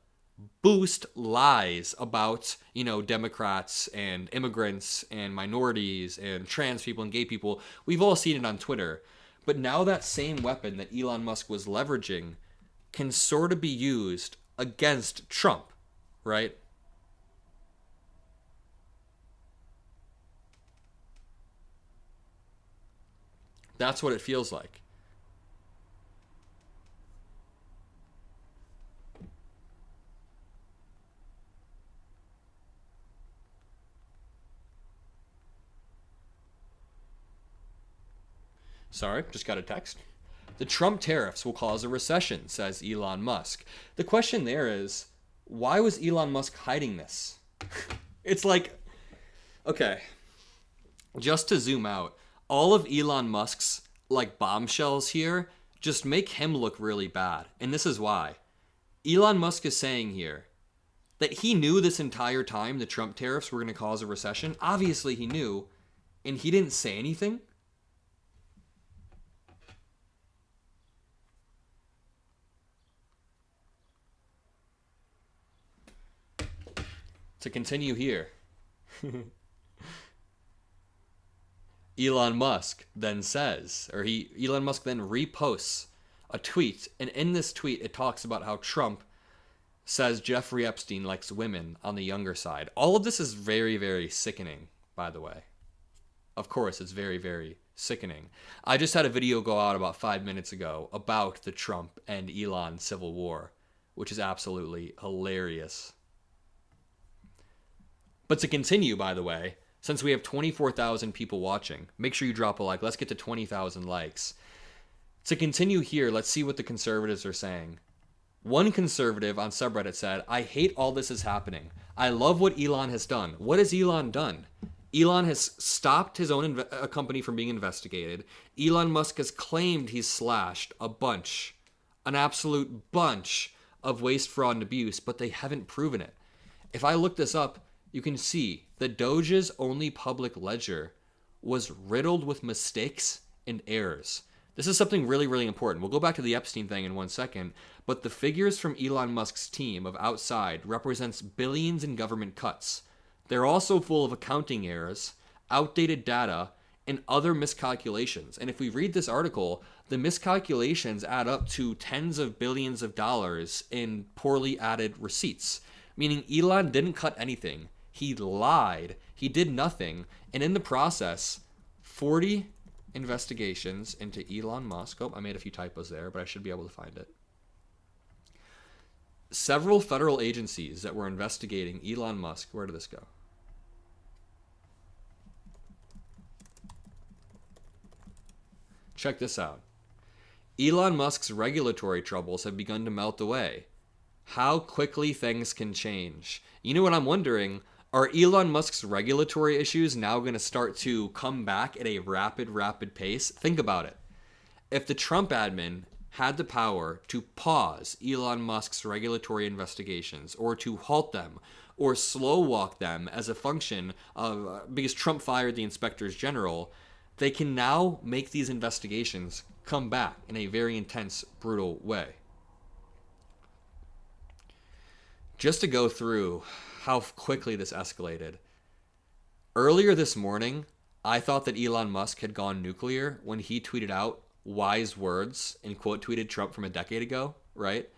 boost lies about, Democrats and immigrants and minorities and trans people and gay people. We've all seen it on Twitter. But now that same weapon that Elon Musk was leveraging can sort of be used against Trump, right? That's what it feels like. Sorry, just got a text. The Trump tariffs will cause a recession, says Elon Musk. The question there is, why was Elon Musk hiding this? It's like, okay, just to zoom out, all of Elon Musk's bombshells here just make him look really bad. And this is why. Elon Musk is saying here that he knew this entire time the Trump tariffs were going to cause a recession. Obviously he knew, and he didn't say anything. To continue here. Elon Musk then says, Elon Musk then reposts a tweet, and in this tweet it talks about how Trump says Jeffrey Epstein likes women on the younger side. All of this is very, very sickening, by the way. Of course, it's very, very sickening. I just had a video go out about 5 minutes ago about the Trump and Elon civil war, which is absolutely hilarious. But to continue, by the way, since we have 24,000 people watching, make sure you drop a like. Let's get to 20,000 likes. To continue here, let's see what the conservatives are saying. One conservative on subreddit said, I hate all this is happening. I love what Elon has done. What has Elon done? Elon has stopped his own company from being investigated. Elon Musk has claimed he's slashed an absolute bunch of waste, fraud, and abuse, but they haven't proven it. If I look this up, you can see the Doge's only public ledger was riddled with mistakes and errors. This is something really, really important. We'll go back to the Epstein thing in 1 second, but the figures from Elon Musk's team of outside represents billions in government cuts. They're also full of accounting errors, outdated data, and other miscalculations. And if we read this article, the miscalculations add up to tens of billions of dollars in poorly added receipts, meaning Elon didn't cut anything. He lied. He did nothing. And in the process, 40 investigations into Elon Musk. Oh, I made a few typos there, but I should be able to find it. Several federal agencies that were investigating Elon Musk. Where did this go? Check this out. Elon Musk's regulatory troubles have begun to melt away. How quickly things can change. You know what I'm wondering? Are Elon Musk's regulatory issues now going to start to come back at a rapid pace? Think about it. If the Trump admin had the power to pause Elon Musk's regulatory investigations or to halt them or slow walk them as a function of, because Trump fired the inspectors general, they can now make these investigations come back in a very intense, brutal way. Just to go through how quickly this escalated. Earlier this morning, I thought that Elon Musk had gone nuclear when he tweeted out wise words and quote tweeted Trump from a decade ago, right?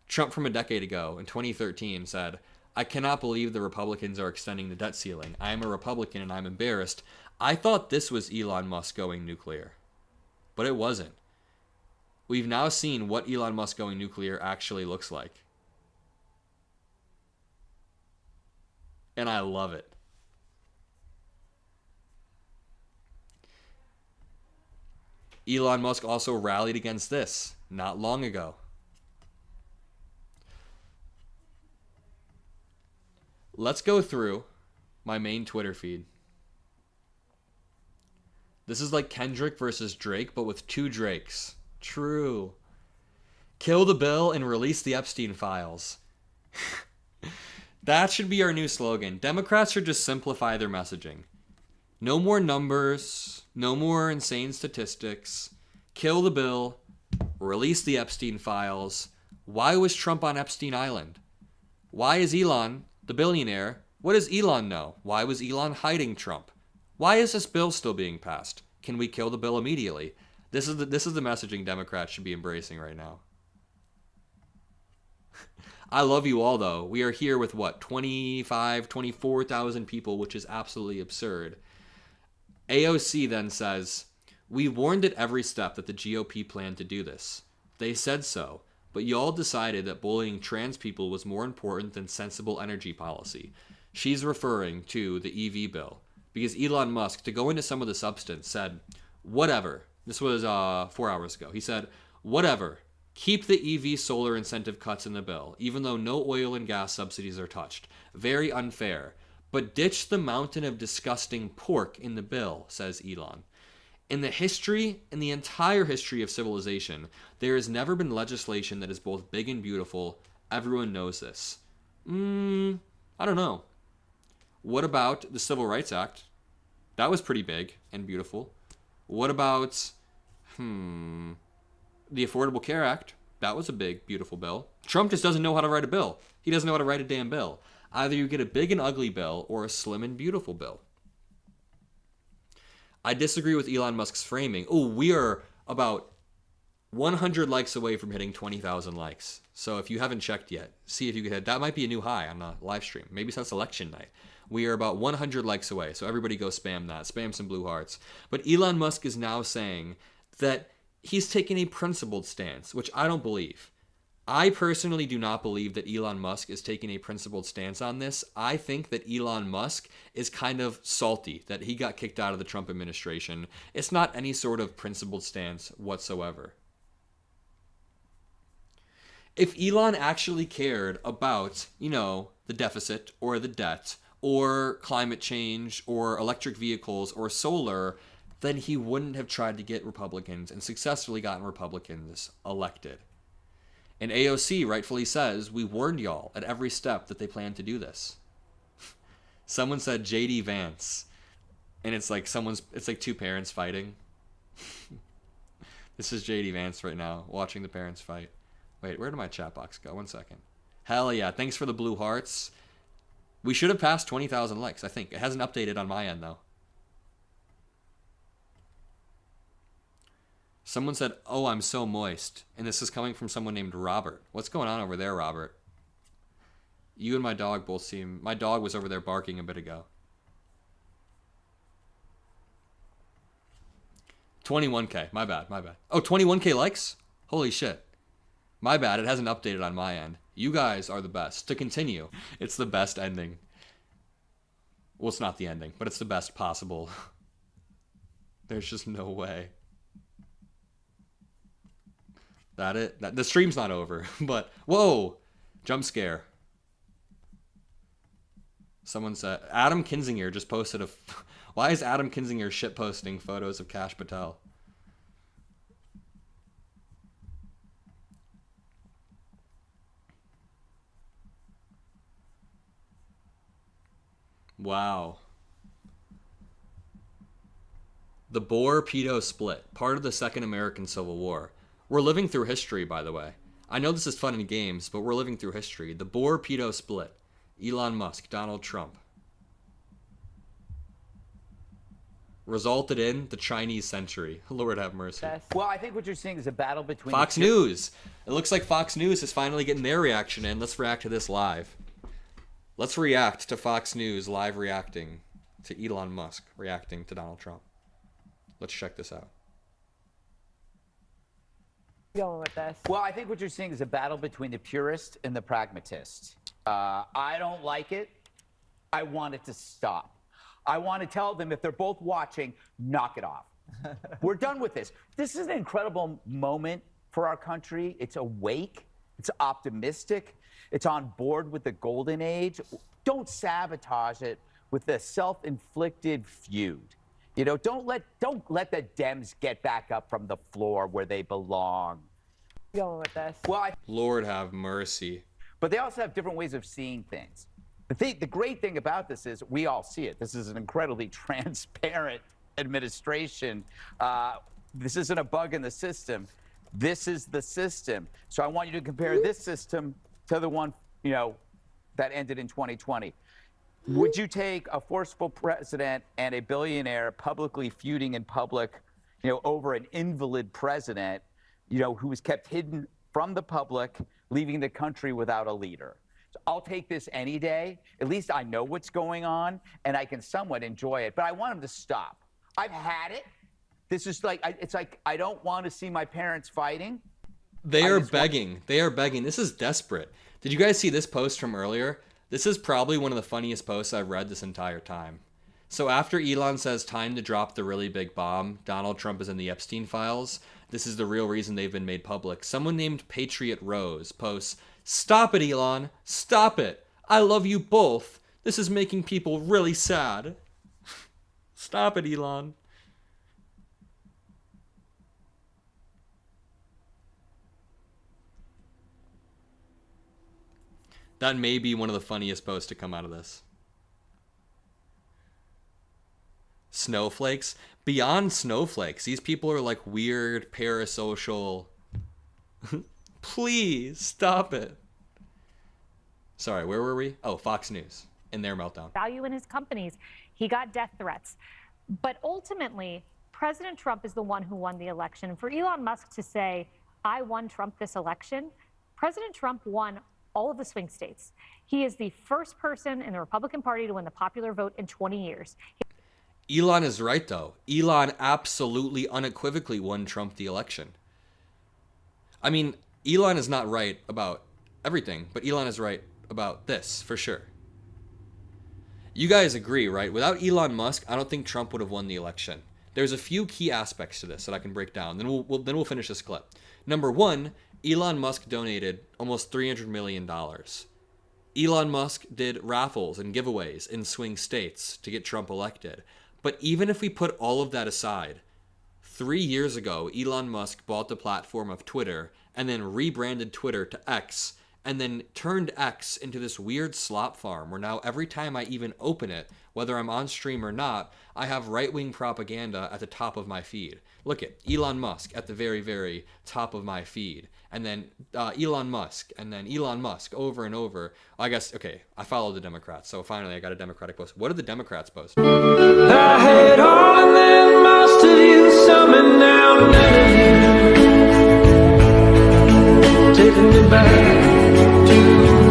Trump from a decade ago in 2013 said, I cannot believe the Republicans are extending the debt ceiling. I am a Republican and I'm embarrassed. I thought this was Elon Musk going nuclear, but it wasn't. We've now seen what Elon Musk going nuclear actually looks like. And I love it. Elon Musk also rallied against this not long ago. Let's go through my main Twitter feed. This is like Kendrick versus Drake, but with two Drakes. True. Kill the bill and release the Epstein files. That should be our new slogan. Democrats should just simplify their messaging. No more numbers, no more insane statistics. kill the bill, release the Epstein files. Why was Trump on Epstein Island? Why is Elon, the billionaire, what does Elon know? Why was Elon hiding Trump? Why is this bill still being passed? Can we kill the bill immediately? This is the messaging Democrats should be embracing right now. I love you all, though. We are here with, what, 24,000 people, which is absolutely absurd. AOC then says, we warned at every step that the GOP planned to do this. They said so, but y'all decided that bullying trans people was more important than sensible energy policy. She's referring to the EV bill, because Elon Musk, to go into some of the substance, said, whatever. This was 4 hours ago. He said, whatever. Keep the EV solar incentive cuts in the bill, even though no oil and gas subsidies are touched. Very unfair. But ditch the mountain of disgusting pork in the bill, says Elon. In the entire history of civilization, there has never been legislation that is both big and beautiful. Everyone knows this. I don't know. What about the Civil Rights Act? That was pretty big and beautiful. What about, the Affordable Care Act? That was a big, beautiful bill. Trump just doesn't know how to write a bill. He doesn't know how to write a damn bill. Either you get a big and ugly bill or a slim and beautiful bill. I disagree with Elon Musk's framing. Oh, we are about 100 likes away from hitting 20,000 likes. So if you haven't checked yet, see if you can hit. That might be a new high on the live stream. Maybe since election night. We are about 100 likes away. So everybody go spam that. Spam some blue hearts. But Elon Musk is now saying that he's taking a principled stance, which I don't believe. I personally do not believe that Elon Musk is taking a principled stance on this. I think that Elon Musk is kind of salty that he got kicked out of the Trump administration. It's not any sort of principled stance whatsoever. If Elon actually cared about, the deficit or the debt or climate change or electric vehicles or solar, then he wouldn't have tried to get Republicans and successfully gotten Republicans elected. And AOC rightfully says, we warned y'all at every step that they plan to do this. Someone said JD Vance. And it's like two parents fighting. This is JD Vance right now, watching the parents fight. Wait, where did my chat box go? 1 second. Hell yeah, thanks for the blue hearts. We should have passed 20,000 likes, I think. It hasn't updated on my end, though. Someone said, oh, I'm so moist. And this is coming from someone named Robert. What's going on over there, Robert? You and my dog both seem... My dog was over there barking a bit ago. 21K. My bad. Oh, 21K likes? Holy shit. My bad. It hasn't updated on my end. You guys are the best. To continue, it's the best ending. Well, it's not the ending, but it's the best possible. There's just no way. The stream's not over, but whoa, jump scare. Someone said Adam Kinzinger just posted why is Adam Kinzinger shit posting photos of Kash Patel? Wow. The Boer-Pedo split, part of the Second American Civil War. We're living through history, by the way. I know this is fun and games, but we're living through history. The Boer-Pedo split. Elon Musk, Donald Trump. Resulted in the Chinese century. Lord have mercy. Well, I think what you're seeing is a battle between... Fox News. It looks like Fox News is finally getting their reaction in. Let's react to this live. Let's react to Fox News live reacting to Elon Musk reacting to Donald Trump. Let's check this out. Going with this. Well, I think what you're seeing is a battle between the purist and the pragmatist. I don't like it. I want it to stop. I want to tell them if they're both watching, knock it off. We're done with this. This is an incredible moment for our country. It's awake. It's optimistic. It's on board with the golden age. Don't sabotage it with a self-inflicted feud. Don't let the Dems get back up from the floor where they belong. Going with this. Well, Lord have mercy. But they also have different ways of seeing things. The great thing about this is we all see it. This is an incredibly transparent administration. this isn't a bug in the system. This is the system. So I want you to compare this system to the one, you know, that ended in 2020. Would you take a forceful president and a billionaire publicly feuding in public, you know, over an invalid president, you know, who was kept hidden from the public, leaving the country without a leader? So I'll take this any day. At least I know what's going on and I can somewhat enjoy it, but I want him to stop. I've had it. This is like, it's like, I don't want to see my parents fighting. They are begging. They are begging. This is desperate. Did you guys see this post from earlier? This is probably one of the funniest posts I've read this entire time. So after Elon says time to drop the really big bomb, Donald Trump is in the Epstein files. This is the real reason they've been made public. Someone named Patriot Rose posts, "Stop it, Elon. Stop it. I love you both. This is making people really sad." Stop it, Elon. That may be one of the funniest posts to come out of this. Snowflakes? Beyond snowflakes, these people are like weird, parasocial. Please, stop it. Sorry, where were we? Oh, Fox News in their meltdown. Value in his companies. He got death threats. But ultimately, President Trump is the one who won the election. For Elon Musk to say, I won Trump this election, President Trump won all of the swing states. He is the first person in the Republican Party to win the popular vote in 20 years. Elon is right, though. Elon absolutely, unequivocally won Trump the election. I mean, Elon is not right about everything, but Elon is right about this, for sure. You guys agree, right? Without Elon Musk, I don't think Trump would have won the election. There's a few key aspects to this that I can break down. Then we'll finish this clip. Number one, Elon Musk donated almost $300 million. Elon Musk did raffles and giveaways in swing states to get Trump elected. But even if we put all of that aside, 3 years ago, Elon Musk bought the platform of Twitter and then rebranded Twitter to X and then turned X into this weird slop farm where now every time I even open it, whether I'm on stream or not, I have right-wing propaganda at the top of my feed. Look at Elon Musk at the very, very top of my feed. And then Elon Musk, and then Elon Musk over and over. I guess, okay, I follow the Democrats, so finally I got a Democratic post. What did the Democrats post? I had all and then most of you, some and now none of you. Taking me back to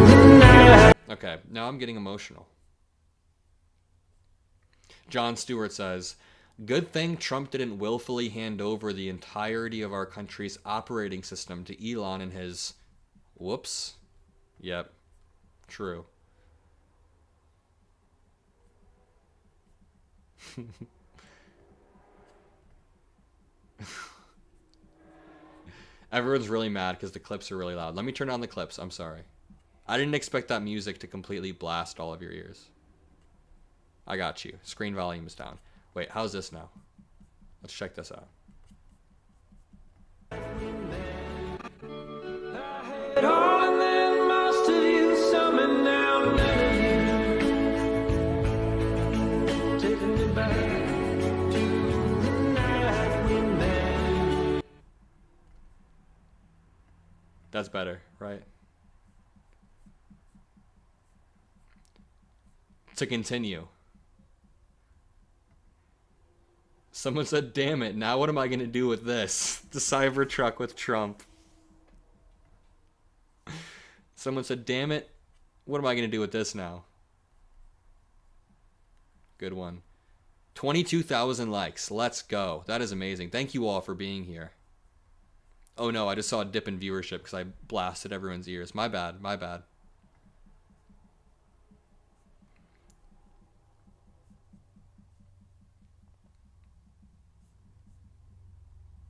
the night. Okay, now I'm getting emotional. John Stewart says, good thing Trump didn't willfully hand over the entirety of our country's operating system to Elon and his... Whoops. Yep. True. Everyone's really mad because the clips are really loud. Let me turn on the clips. I'm sorry. I didn't expect that music to completely blast all of your ears. I got you. Screen volume is down. Wait, how's this now? Let's check this out. That's better, right? To continue. Someone said, damn it, now what am I going to do with this? The Cybertruck with Trump. Someone said, damn it, what am I going to do with this now? Good one. 22,000 likes. Let's go. That is amazing. Thank you all for being here. Oh no, I just saw a dip in viewership because I blasted everyone's ears. My bad, my bad.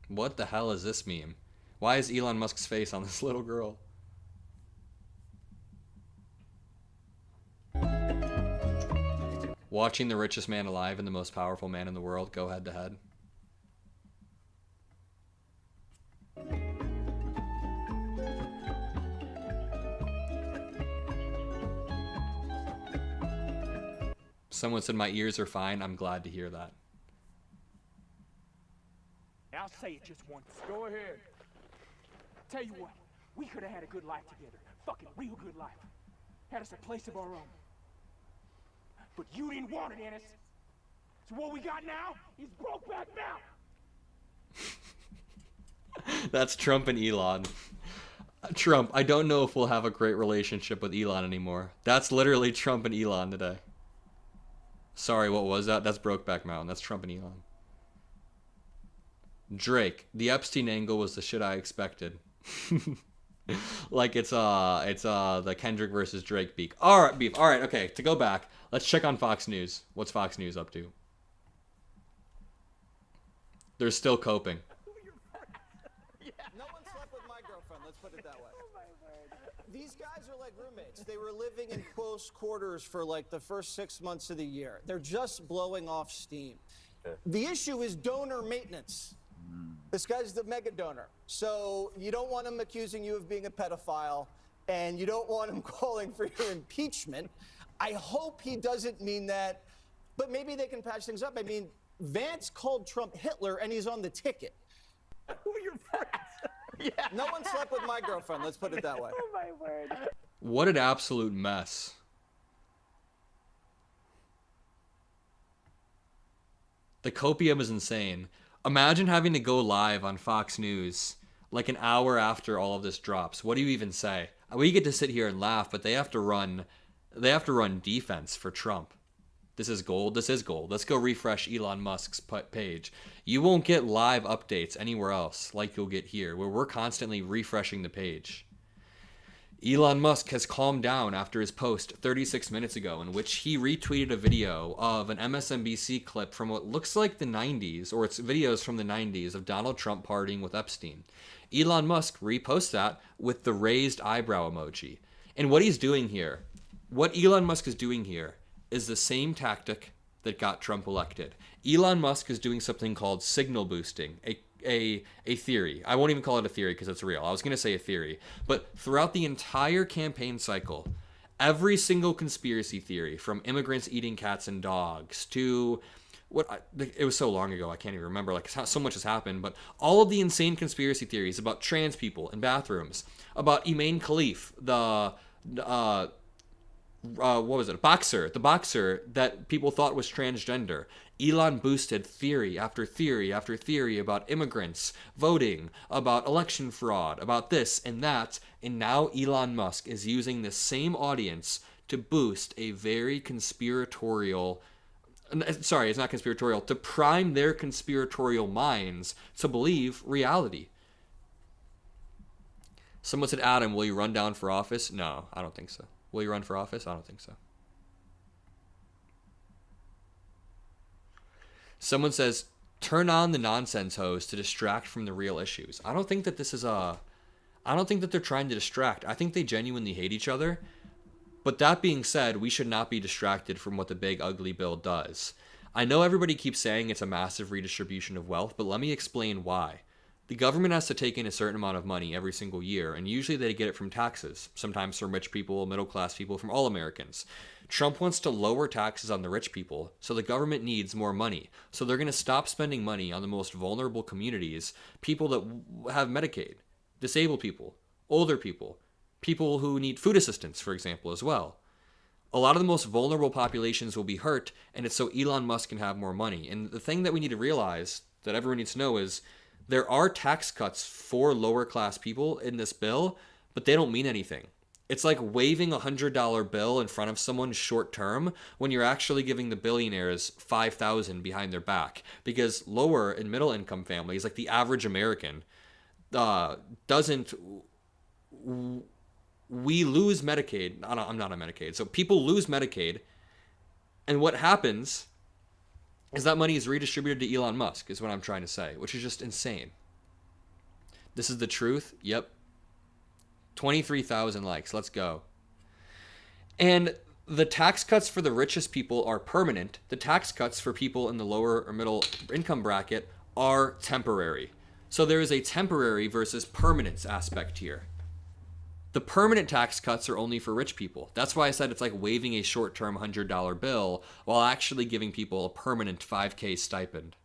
What the hell is this meme? Why is Elon Musk's face on this little girl? Watching the richest man alive and the most powerful man in the world go head to head. Someone said my ears are fine. I'm glad to hear that. I'll say it just once. Go ahead. Tell you what, we could have had a good life together. Fucking real good life. Had us a place of our own. But you didn't want it, Ennis. So what we got now is Brokeback Mountain. That's Trump and Elon. Trump, I don't know if we'll have a great relationship with Elon anymore. That's literally Trump and Elon today. Sorry, what was that? That's Brokeback Mountain. That's Trump and Elon. Drake, the Epstein angle was the shit I expected. Like it's the Kendrick versus Drake beef. All right, okay, to go back, let's check on Fox News. What's Fox News up to? They're still coping. No one slept with my girlfriend, let's put it that way. Oh my word. These guys are like roommates. They were living in close quarters for like the first 6 months of the year. They're just blowing off steam. The issue is donor maintenance. This guy's the mega donor. So you don't want him accusing you of being a pedophile, and you don't want him calling for your impeachment. I hope he doesn't mean that, but maybe they can patch things up. I mean, Vance called Trump Hitler, and he's on the ticket. Who are your friends? Yeah. No one slept with my girlfriend, let's put it that way. Oh, my word. What an absolute mess. The copium is insane. Imagine having to go live on Fox News like an hour after all of this drops. What do you even say? We get to sit here and laugh, but they have to run defense for Trump. This is gold. This is gold. Let's go refresh Elon Musk's page. You won't get live updates anywhere else like you'll get here, where we're constantly refreshing the page. Elon Musk has calmed down after his post 36 minutes ago, in which he retweeted a video of an MSNBC clip from what looks like the 90s, or it's videos from the 90s of Donald Trump partying with Epstein. Elon Musk reposts that with the raised eyebrow emoji. And what he's doing here, what Elon Musk is doing here, is the same tactic that got Trump elected. Elon Musk is doing something called signal boosting, a theory. I won't even call it a theory because it's real. I was going to say a theory. But throughout the entire campaign cycle, every single conspiracy theory, from immigrants eating cats and dogs to it was so long ago, I can't even remember. Like, so much has happened. But all of the insane conspiracy theories about trans people in bathrooms, about Imane Khalif, the boxer that people thought was transgender. Elon boosted theory after theory after theory about immigrants, voting, about election fraud, about this and that, and now Elon Musk is using the same audience to boost a very conspiratorial... Sorry, it's not conspiratorial. To prime their conspiratorial minds to believe reality. Someone said, Adam, will you run down for office? No, I don't think so. Will you run for office? I don't think so. Someone says, turn on the nonsense hose to distract from the real issues. I don't think that I don't think that they're trying to distract. I think they genuinely hate each other. But that being said, we should not be distracted from what the big ugly bill does. I know everybody keeps saying it's a massive redistribution of wealth, but let me explain why. The government has to take in a certain amount of money every single year, and usually they get it from taxes, sometimes from rich people, middle-class people, from all Americans. Trump wants to lower taxes on the rich people, so the government needs more money. So they're going to stop spending money on the most vulnerable communities, people that have Medicaid, disabled people, older people, people who need food assistance, for example, as well. A lot of the most vulnerable populations will be hurt, and it's so Elon Musk can have more money. And the thing that we need to realize, that everyone needs to know, is there are tax cuts for lower class people in this bill, but they don't mean anything. It's like waving a $100 bill in front of someone short term when you're actually giving the billionaires $5,000 behind their back. Because lower and middle income families, like the average American, doesn't... We lose Medicaid. I'm not on Medicaid. So people lose Medicaid. And what happens is that money is redistributed to Elon Musk, is what I'm trying to say, which is just insane. This is the truth. Yep. 23,000 likes. Let's go. And the tax cuts for the richest people are permanent. The tax cuts for people in the lower or middle income bracket are temporary. So there is a temporary versus permanence aspect here. The permanent tax cuts are only for rich people. That's why I said it's like waving a short-term $100 bill while actually giving people a permanent $5K stipend.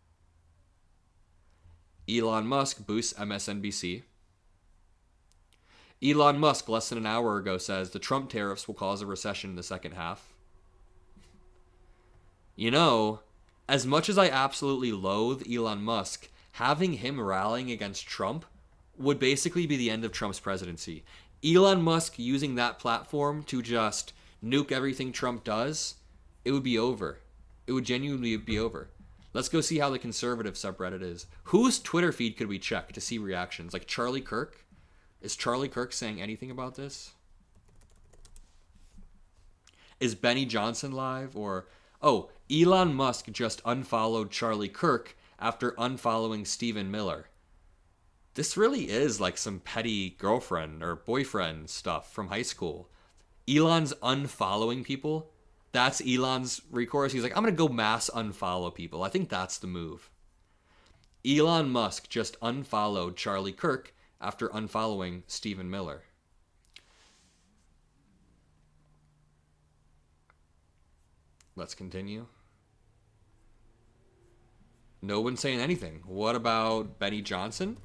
Elon Musk boosts MSNBC. Elon Musk, less than an hour ago, says the Trump tariffs will cause a recession in the second half. You know, as much as I absolutely loathe Elon Musk, having him rallying against Trump would basically be the end of Trump's presidency. Elon Musk using that platform to just nuke everything Trump does, it would be over. It would genuinely be over. Let's go see how the conservative subreddit is. Whose Twitter feed could we check to see reactions? Like Charlie Kirk? Is Charlie Kirk saying anything about this? Is Benny Johnson live? Or, oh, Elon Musk just unfollowed Charlie Kirk after unfollowing Stephen Miller. This really is like some petty girlfriend or boyfriend stuff from high school. Elon's unfollowing people. That's Elon's recourse. He's like, I'm going to go mass unfollow people. I think that's the move. Elon Musk just unfollowed Charlie Kirk after unfollowing Stephen Miller. Let's continue. No one's saying anything. What about Benny Johnson?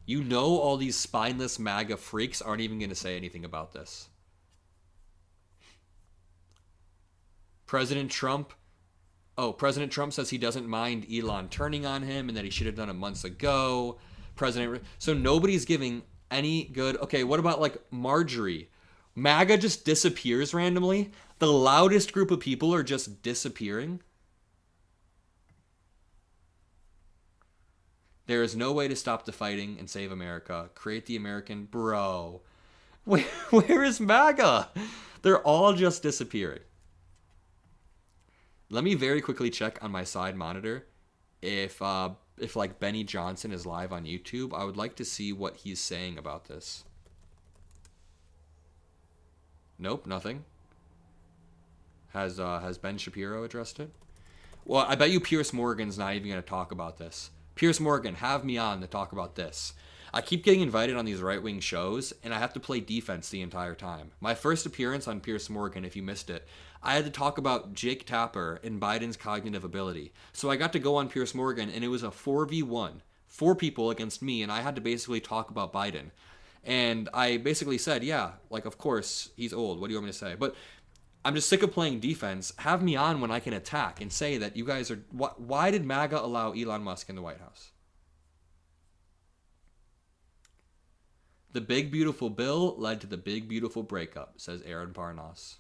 You know all these spineless MAGA freaks aren't even going to say anything about this. President Trump says he doesn't mind Elon turning on him and that he should have done it months ago. So nobody's giving any good. Okay, what about like Marjorie? MAGA just disappears randomly. The loudest group of people are just disappearing. There is no way to stop the fighting and save America. Create the American. Bro. Where is MAGA? They're all just disappearing. Let me very quickly check on my side monitor if like Benny Johnson is live on YouTube. I would like to see what he's saying about this. Nope, nothing. Has Ben Shapiro addressed it? Well, I bet you Piers Morgan's not even going to talk about this. Piers Morgan, have me on to talk about this. I keep getting invited on these right-wing shows, and I have to play defense the entire time. My first appearance on Piers Morgan, if you missed it, I had to talk about Jake Tapper and Biden's cognitive ability. So I got to go on Piers Morgan, and it was a 4v1. 4 people against me, and I had to basically talk about Biden. And I basically said, yeah, like, of course, he's old. What do you want me to say? But I'm just sick of playing defense. Have me on when I can attack and say that you guys are... Why did MAGA allow Elon Musk in the White House? The big, beautiful bill led to the big, beautiful breakup, says Aaron Parnas.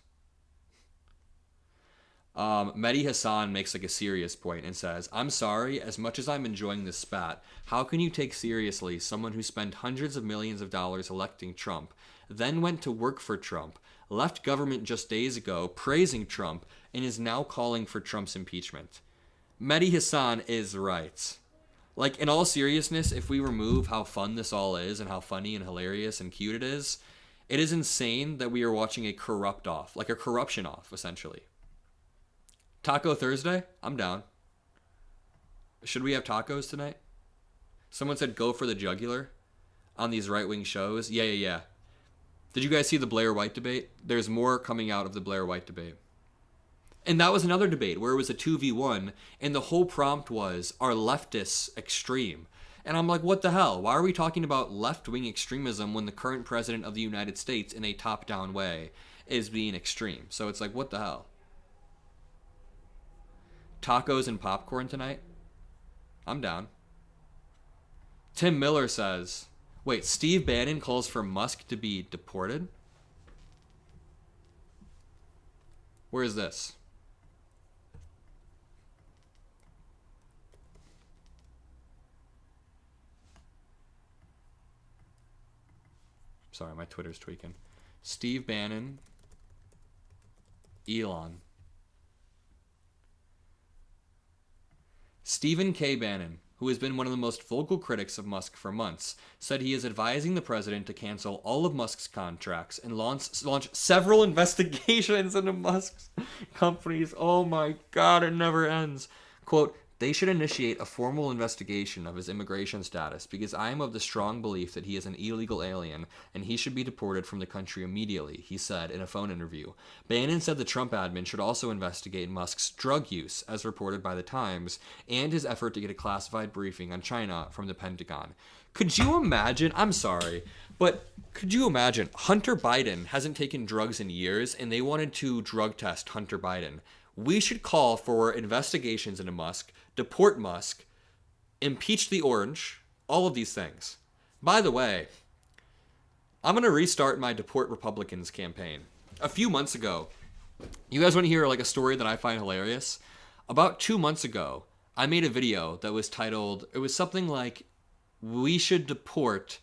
Mehdi Hassan makes like a serious point and says, I'm sorry, as much as I'm enjoying this spat, how can you take seriously someone who spent hundreds of millions of dollars electing Trump, then went to work for Trump, left government just days ago praising Trump, and is now calling for Trump's impeachment? Mehdi Hassan is right. Like, in all seriousness, if we remove how fun this all is and how funny and hilarious and cute it is insane that we are watching a corrupt off, like a corruption off, essentially. Taco Thursday? I'm down. Should we have tacos tonight? Someone said go for the jugular on these right-wing shows. Yeah. Did you guys see the Blair White debate? There's more coming out of the Blair White debate. And that was another debate where it was a 2v1, and the whole prompt was, are leftists extreme? And I'm like, what the hell? Why are we talking about left-wing extremism when the current president of the United States, in a top-down way, is being extreme? So it's like, what the hell? Tacos and popcorn tonight? I'm down. Tim Miller says, wait, Steve Bannon calls for Musk to be deported? Where is this? Sorry, my Twitter's tweaking. Steve Bannon, Elon. Stephen K. Bannon, who has been one of the most vocal critics of Musk for months, said he is advising the president to cancel all of Musk's contracts and launch several investigations into Musk's companies. Oh my God, it never ends. Quote, They should initiate a formal investigation of his immigration status because I am of the strong belief that he is an illegal alien and he should be deported from the country immediately, he said in a phone interview. Bannon said the Trump admin should also investigate Musk's drug use, as reported by The Times, and his effort to get a classified briefing on China from the Pentagon. Could you imagine? I'm sorry, but could you imagine? Hunter Biden hasn't taken drugs in years and they wanted to drug test Hunter Biden. We should call for investigations into Musk, deport Musk, impeach the orange, all of these things. By the way, I'm going to restart my Deport Republicans campaign. A few months ago, you guys want to hear like a story that I find hilarious? About 2 months ago, I made a video that was titled, it was something like, we should deport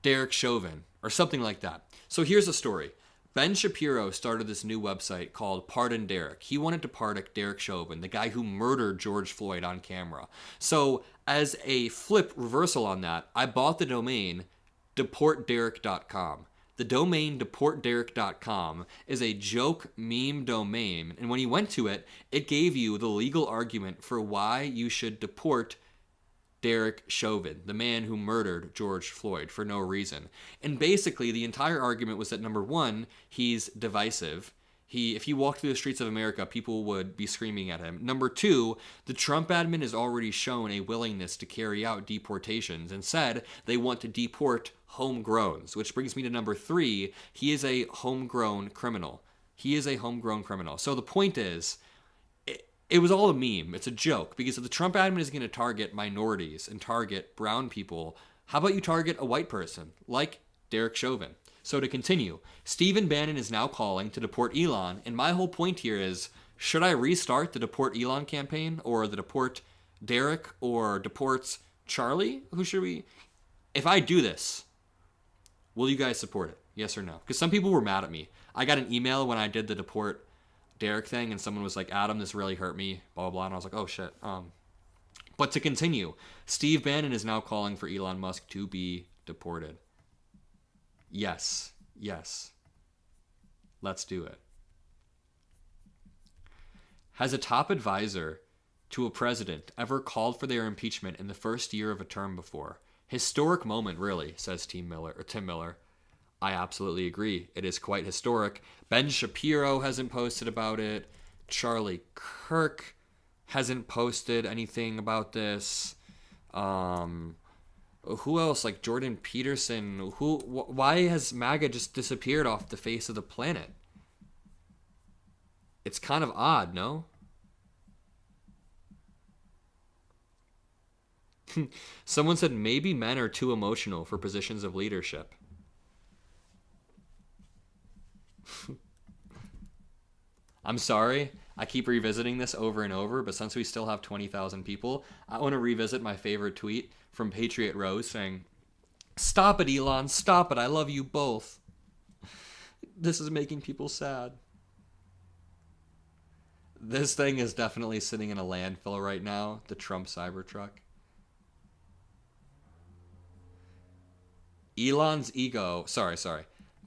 Derek Chauvin, or something like that. So here's the story. Ben Shapiro started this new website called Pardon Derek. He wanted to pardon Derek Chauvin, the guy who murdered George Floyd on camera. So as a flip reversal on that, I bought the domain deportderek.com. The domain deportderek.com is a joke meme domain, and when you went to it, it gave you the legal argument for why you should deport Derek Chauvin, the man who murdered George Floyd for no reason. And basically, the entire argument was that, number one, he's divisive. If he walked through the streets of America, people would be screaming at him. Number two, the Trump admin has already shown a willingness to carry out deportations and said they want to deport homegrowns, which brings me to number three, he is a homegrown criminal. He is a homegrown criminal. So the point is, it was all a meme. It's a joke. Because if the Trump admin is going to target minorities and target brown people, how about you target a white person like Derek Chauvin? So to continue, Stephen Bannon is now calling to deport Elon. And my whole point here is, should I restart the Deport Elon campaign or the Deport Derek or Deports Charlie? Who should we? If I do this, will you guys support it? Yes or no? Because some people were mad at me. I got an email when I did the Deport Derek thing and someone was like, Adam, this really hurt me, blah, blah, blah. And I was like, oh shit. But to continue, Steve Bannon is now calling for Elon Musk to be deported. Yes. Let's do it. Has a top advisor to a president ever called for their impeachment in the first year of a term before? Historic moment, really, says Tim Miller. I absolutely agree. It is quite historic. Ben Shapiro hasn't posted about it. Charlie Kirk hasn't posted anything about this. Who else? Like Jordan Peterson. Why has MAGA just disappeared off the face of the planet? It's kind of odd, no? Someone said maybe men are too emotional for positions of leadership. I'm sorry, I keep revisiting this over and over, but since we still have 20,000 people, I want to revisit my favorite tweet from Patriot Rose saying, "Stop it, Elon, stop it, I love you both." This is making people sad. This thing is definitely sitting in a landfill right now, the Trump Cybertruck.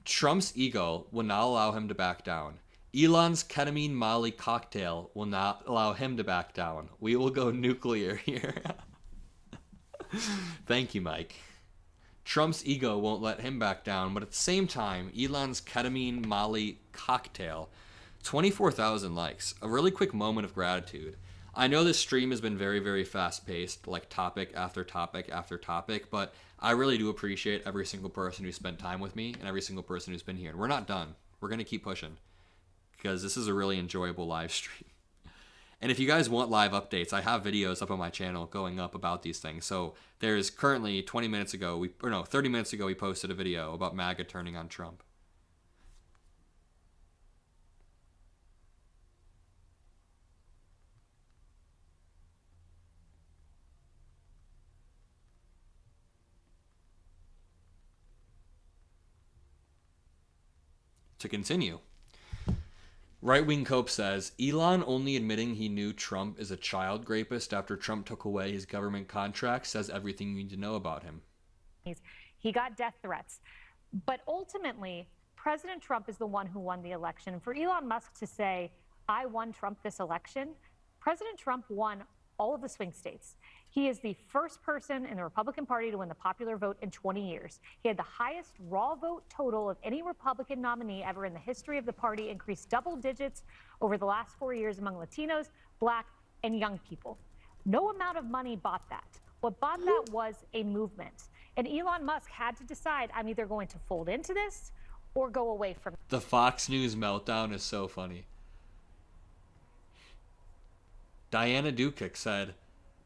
Trump's ego will not allow him to back down. Elon's ketamine Molly cocktail will not allow him to back down. We will go nuclear here. Thank you, Mike. Trump's ego won't let him back down, but at the same time, Elon's ketamine Molly cocktail, 24,000 likes. A really quick moment of gratitude. I know this stream has been very, very fast-paced, like topic after topic after topic, but I really do appreciate every single person who spent time with me and every single person who's been here. And we're not done. We're going to keep pushing because this is a really enjoyable live stream. And if you guys want live updates, I have videos up on my channel going up about these things. So there's currently 30 minutes ago, we posted a video about MAGA turning on Trump. To continue, Right-Wing Cope says, Elon only admitting he knew Trump is a child rapist after Trump took away his government contract says everything you need to know about him. He got death threats. But ultimately, President Trump is the one who won the election. For Elon Musk to say, I won Trump this election. President Trump won all of the swing states. He is the first person in the Republican Party to win the popular vote in 20 years. He had the highest raw vote total of any Republican nominee ever in the history of the party, increased double digits over the last 4 years among Latinos, Black, and young people. No amount of money bought that. What bought that was a movement. And Elon Musk had to decide, I'm either going to fold into this or go away from it. The Fox News meltdown is so funny. Diana Dukic said,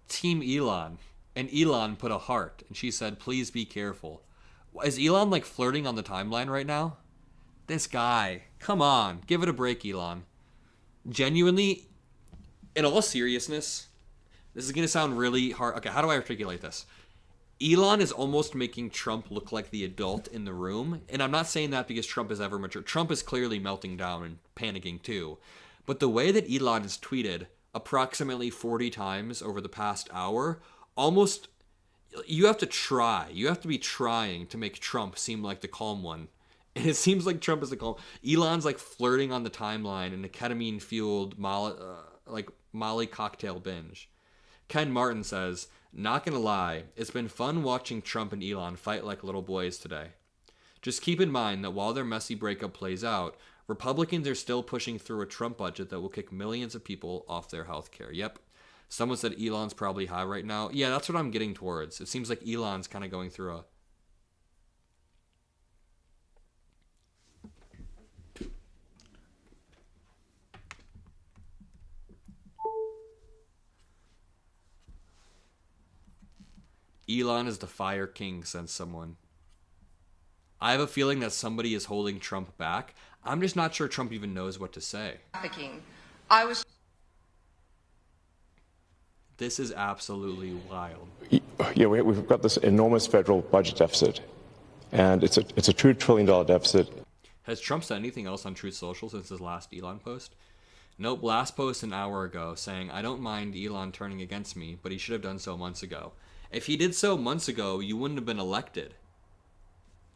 Team Elon. And Elon put a heart. And she said, please be careful. Is Elon like flirting on the timeline right now? This guy. Come on. Give it a break, Elon. Genuinely, in all seriousness, this is going to sound really hard. Okay, how do I articulate this? Elon is almost making Trump look like the adult in the room. And I'm not saying that because Trump is ever mature. Trump is clearly melting down and panicking too. But the way that Elon has tweeted approximately 40 times over the past hour, almost, you have to try. You have to be trying to make Trump seem like the calm one. And it seems like Trump is the calm. Elon's like flirting on the timeline in a ketamine-fueled Molly cocktail binge. Ken Martin says, not gonna lie, it's been fun watching Trump and Elon fight like little boys today. Just keep in mind that while their messy breakup plays out, Republicans are still pushing through a Trump budget that will kick millions of people off their health care. Yep. Someone said Elon's probably high right now. Yeah, that's what I'm getting towards. It seems like Elon's kind of going through a... Elon is the fire king, says someone. I have a feeling that somebody is holding Trump back. I'm just not sure Trump even knows what to say. This is absolutely wild. Yeah, we've got this enormous federal budget deficit, and it's a $2 trillion deficit. Has Trump said anything else on Truth Social since his last Elon post? Nope, last post an hour ago saying, I don't mind Elon turning against me, but he should have done so months ago. If he did so months ago, you wouldn't have been elected.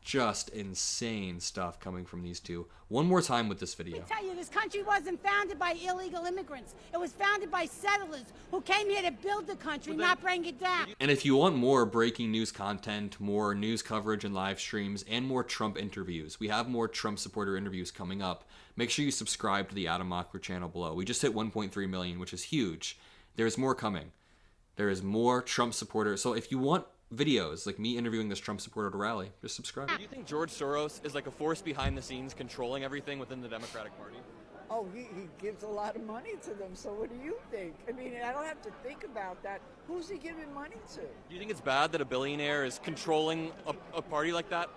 Just insane stuff coming from these two. One more time with this video. Let me tell you, this country wasn't founded by illegal immigrants. It was founded by settlers who came here to build the country, not bring it down. And if you want more breaking news content, more news coverage and live streams, and more Trump interviews, we have more Trump supporter interviews coming up. Make sure you subscribe to the Mockler channel below. We just hit 1.3 million, which is huge. There's more coming. There is more Trump supporters. So if you want videos like me interviewing this Trump supporter at a rally, just subscribe. Do you think George Soros is like a force behind the scenes controlling everything within the Democratic Party? Oh, he gives a lot of money to them, so what do you think? I mean, I don't have to think about that. Who's he giving money to? Do you think it's bad that a billionaire is controlling a party like that?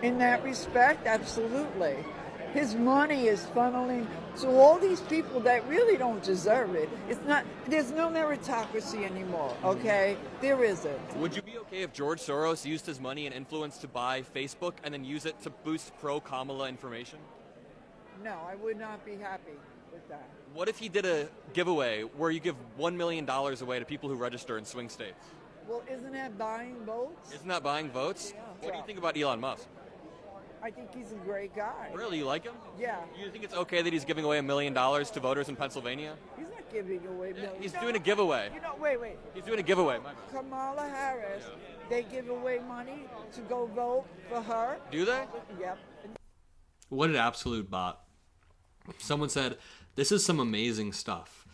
In that respect, absolutely. His money is funneling to all these people that really don't deserve it. There's no meritocracy anymore, okay? There isn't. Would you be okay if George Soros used his money and influence to buy Facebook and then use it to boost pro-Kamala information? No, I would not be happy with that. What if he did a giveaway where you give $1 million away to people who register in swing states? Well, isn't that buying votes? Isn't that buying votes? Yeah. What do you think about Elon Musk? I think he's a great guy. Really? You like him? Yeah. You think it's okay that he's giving away $1 million to voters in Pennsylvania? He's not giving away millions. He's doing a giveaway. Wait. He's doing a giveaway. Kamala Harris, they give away money to go vote for her. Do they? Yep. What an absolute bot. Someone said, this is some amazing stuff.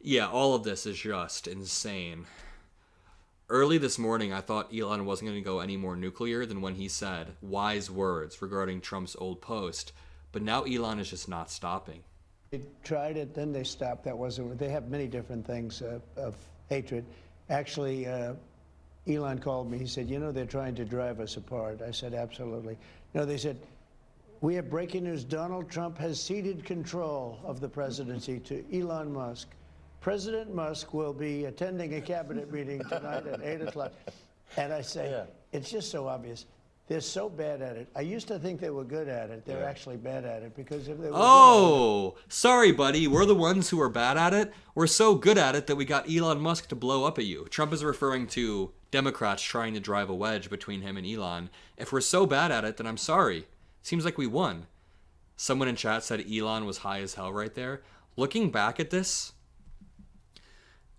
Yeah, all of this is just insane. Early this morning, I thought Elon wasn't going to go any more nuclear than when he said wise words regarding Trump's old post. But now Elon is just not stopping. They tried it, then they stopped. That wasn't. They have many different things of hatred. Actually, Elon called me. He said, you know, they're trying to drive us apart. I said, absolutely. No, they said, we have breaking news. Donald Trump has ceded control of the presidency to Elon Musk. President Musk will be attending a cabinet meeting tonight at 8 o'clock. And I say, it's just so obvious. They're so bad at it. I used to think they were good at it. They're actually bad at it because if they were Oh, sorry, buddy. We're the ones who are bad at it. We're so good at it that we got Elon Musk to blow up at you. Trump is referring to Democrats trying to drive a wedge between him and Elon. If we're so bad at it, then I'm sorry. Seems like we won. Someone in chat said Elon was high as hell right there. looking back at this,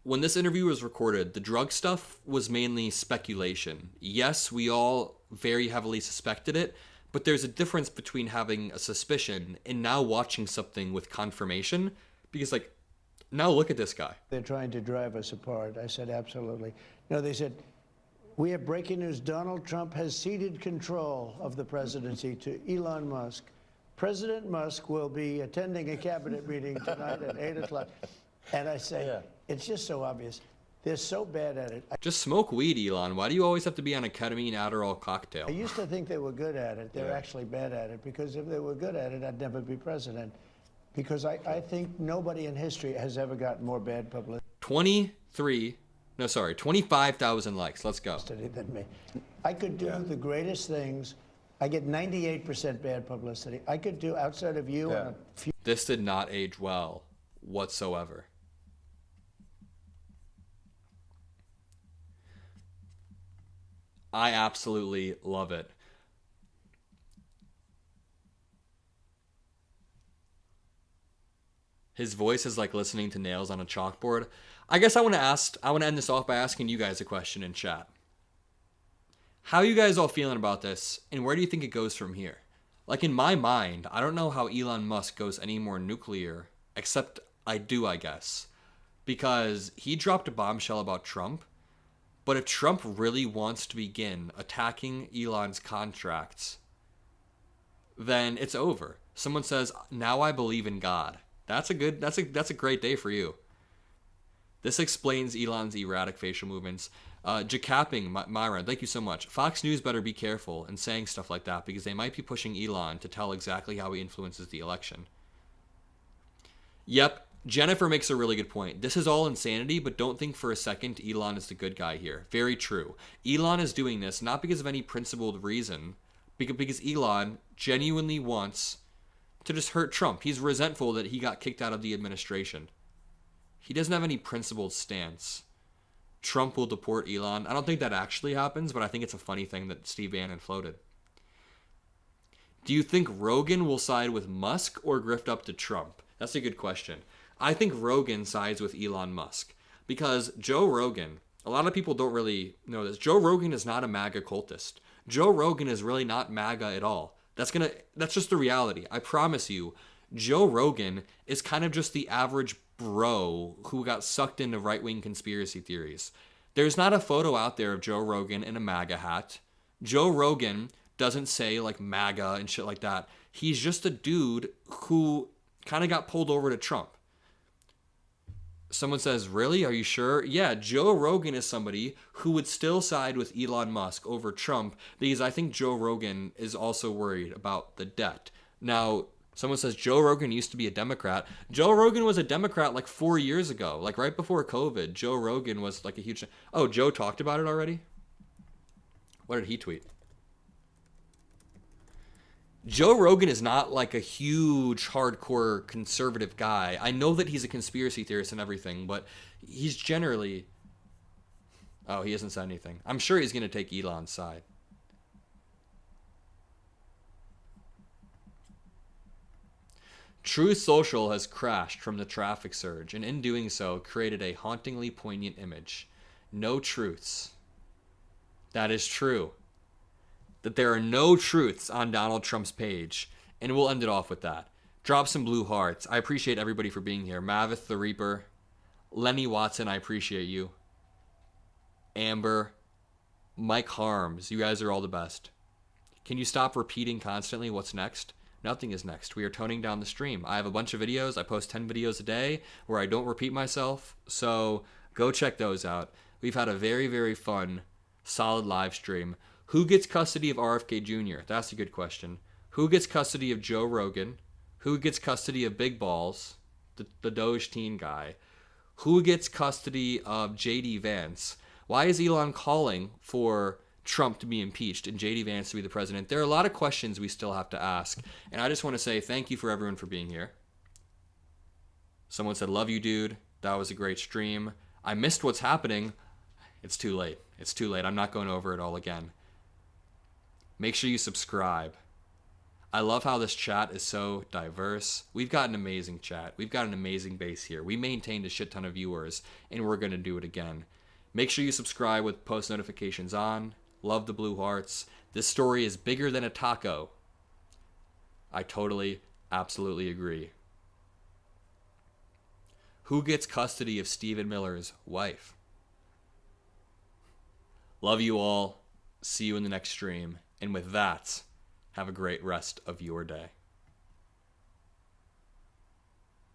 when this interview was recorded, the drug stuff was mainly speculation. Yes, we all very heavily suspected it, but there's a difference between having a suspicion and now watching something with confirmation. Because, like, now look at this guy. They're trying to drive us apart. I said, absolutely. No, they said, we have breaking news. Donald Trump has ceded control of the presidency to Elon Musk. President Musk will be attending a cabinet meeting tonight at 8 o'clock. And I say, it's just so obvious. They're so bad at it. Just smoke weed, Elon. Why do you always have to be on a ketamine Adderall cocktail? I used to think they were good at it. They're actually bad at it, because if they were good at it, I'd never be president. Because I think nobody in history has ever gotten more bad publicity 25,000 likes. Let's go. Than me. I could do the greatest things. I get 98% bad publicity. I could do, outside of you and a few. This did not age well whatsoever. I absolutely love it. His voice is like listening to nails on a chalkboard. I guess I want to end this off by asking you guys a question in chat. How are you guys all feeling about this, and where do you think it goes from here? Like, in my mind, I don't know how Elon Musk goes any more nuclear, except I do, I guess. Because he dropped a bombshell about Trump, but if Trump really wants to begin attacking Elon's contracts, then it's over. Someone says, now I believe in God. That's a great day for you. This explains Elon's erratic facial movements. Jacapping, Myron, thank you so much. Fox News better be careful in saying stuff like that, because they might be pushing Elon to tell exactly how he influences the election. Yep, Jennifer makes a really good point. This is all insanity, but don't think for a second Elon is the good guy here. Very true. Elon is doing this not because of any principled reason, because Elon genuinely wants to just hurt Trump. He's resentful that he got kicked out of the administration. He doesn't have any principled stance. Trump will deport Elon. I don't think that actually happens, but I think it's a funny thing that Steve Bannon floated. Do you think Rogan will side with Musk or grift up to Trump? That's a good question. I think Rogan sides with Elon Musk, because Joe Rogan, a lot of people don't really know this. Joe Rogan is not a MAGA cultist. Joe Rogan is really not MAGA at all. That's just the reality. I promise you, Joe Rogan is kind of just the average bro who got sucked into right-wing conspiracy theories. There's not a photo out there of Joe Rogan in a MAGA hat. Joe Rogan doesn't say like MAGA and shit like that. He's just a dude who kind of got pulled over to Trump. Someone says, really? Are you sure? Yeah, Joe Rogan is somebody who would still side with Elon Musk over Trump, because I think Joe Rogan is also worried about the debt. Now, someone says Joe Rogan used to be a Democrat. Joe Rogan was a Democrat like 4 years ago, like right before COVID. Joe Rogan was like a huge... Oh, Joe talked about it already? What did he tweet? Joe Rogan is not like a huge hardcore conservative guy. I know that he's a conspiracy theorist and everything, but he's generally... Oh, he hasn't said anything. I'm sure he's going to take Elon's side. Truth Social has crashed from the traffic surge, and in doing so, created a hauntingly poignant image. No truths. That is true. That there are no truths on Donald Trump's page, and we'll end it off with that. Drop some blue hearts. I appreciate everybody for being here. Mavith the Reaper, Lenny Watson, I appreciate you. Amber, Mike Harms, you guys are all the best. Can you stop repeating constantly what's next? Nothing is next. We are toning down the stream. I have a bunch of videos. I post 10 videos a day where I don't repeat myself, so go check those out. We've had a very, very fun, solid live stream. Who gets custody of RFK Jr.? That's a good question. Who gets custody of Joe Rogan? Who gets custody of Big Balls, the Doge teen guy? Who gets custody of J.D. Vance? Why is Elon calling for Trump to be impeached and J.D. Vance to be the president? There are a lot of questions we still have to ask. And I just want to say thank you for everyone for being here. Someone said, love you, dude. That was a great stream. I missed what's happening. It's too late. It's too late. I'm not going over it all again. Make sure you subscribe. I love how this chat is so diverse. We've got an amazing chat. We've got an amazing base here. We maintained a shit ton of viewers, and we're going to do it again. Make sure you subscribe with post notifications on. Love the blue hearts. This story is bigger than a taco. I totally, absolutely agree. Who gets custody of Stephen Miller's wife? Love you all. See you in the next stream. And with that, have a great rest of your day.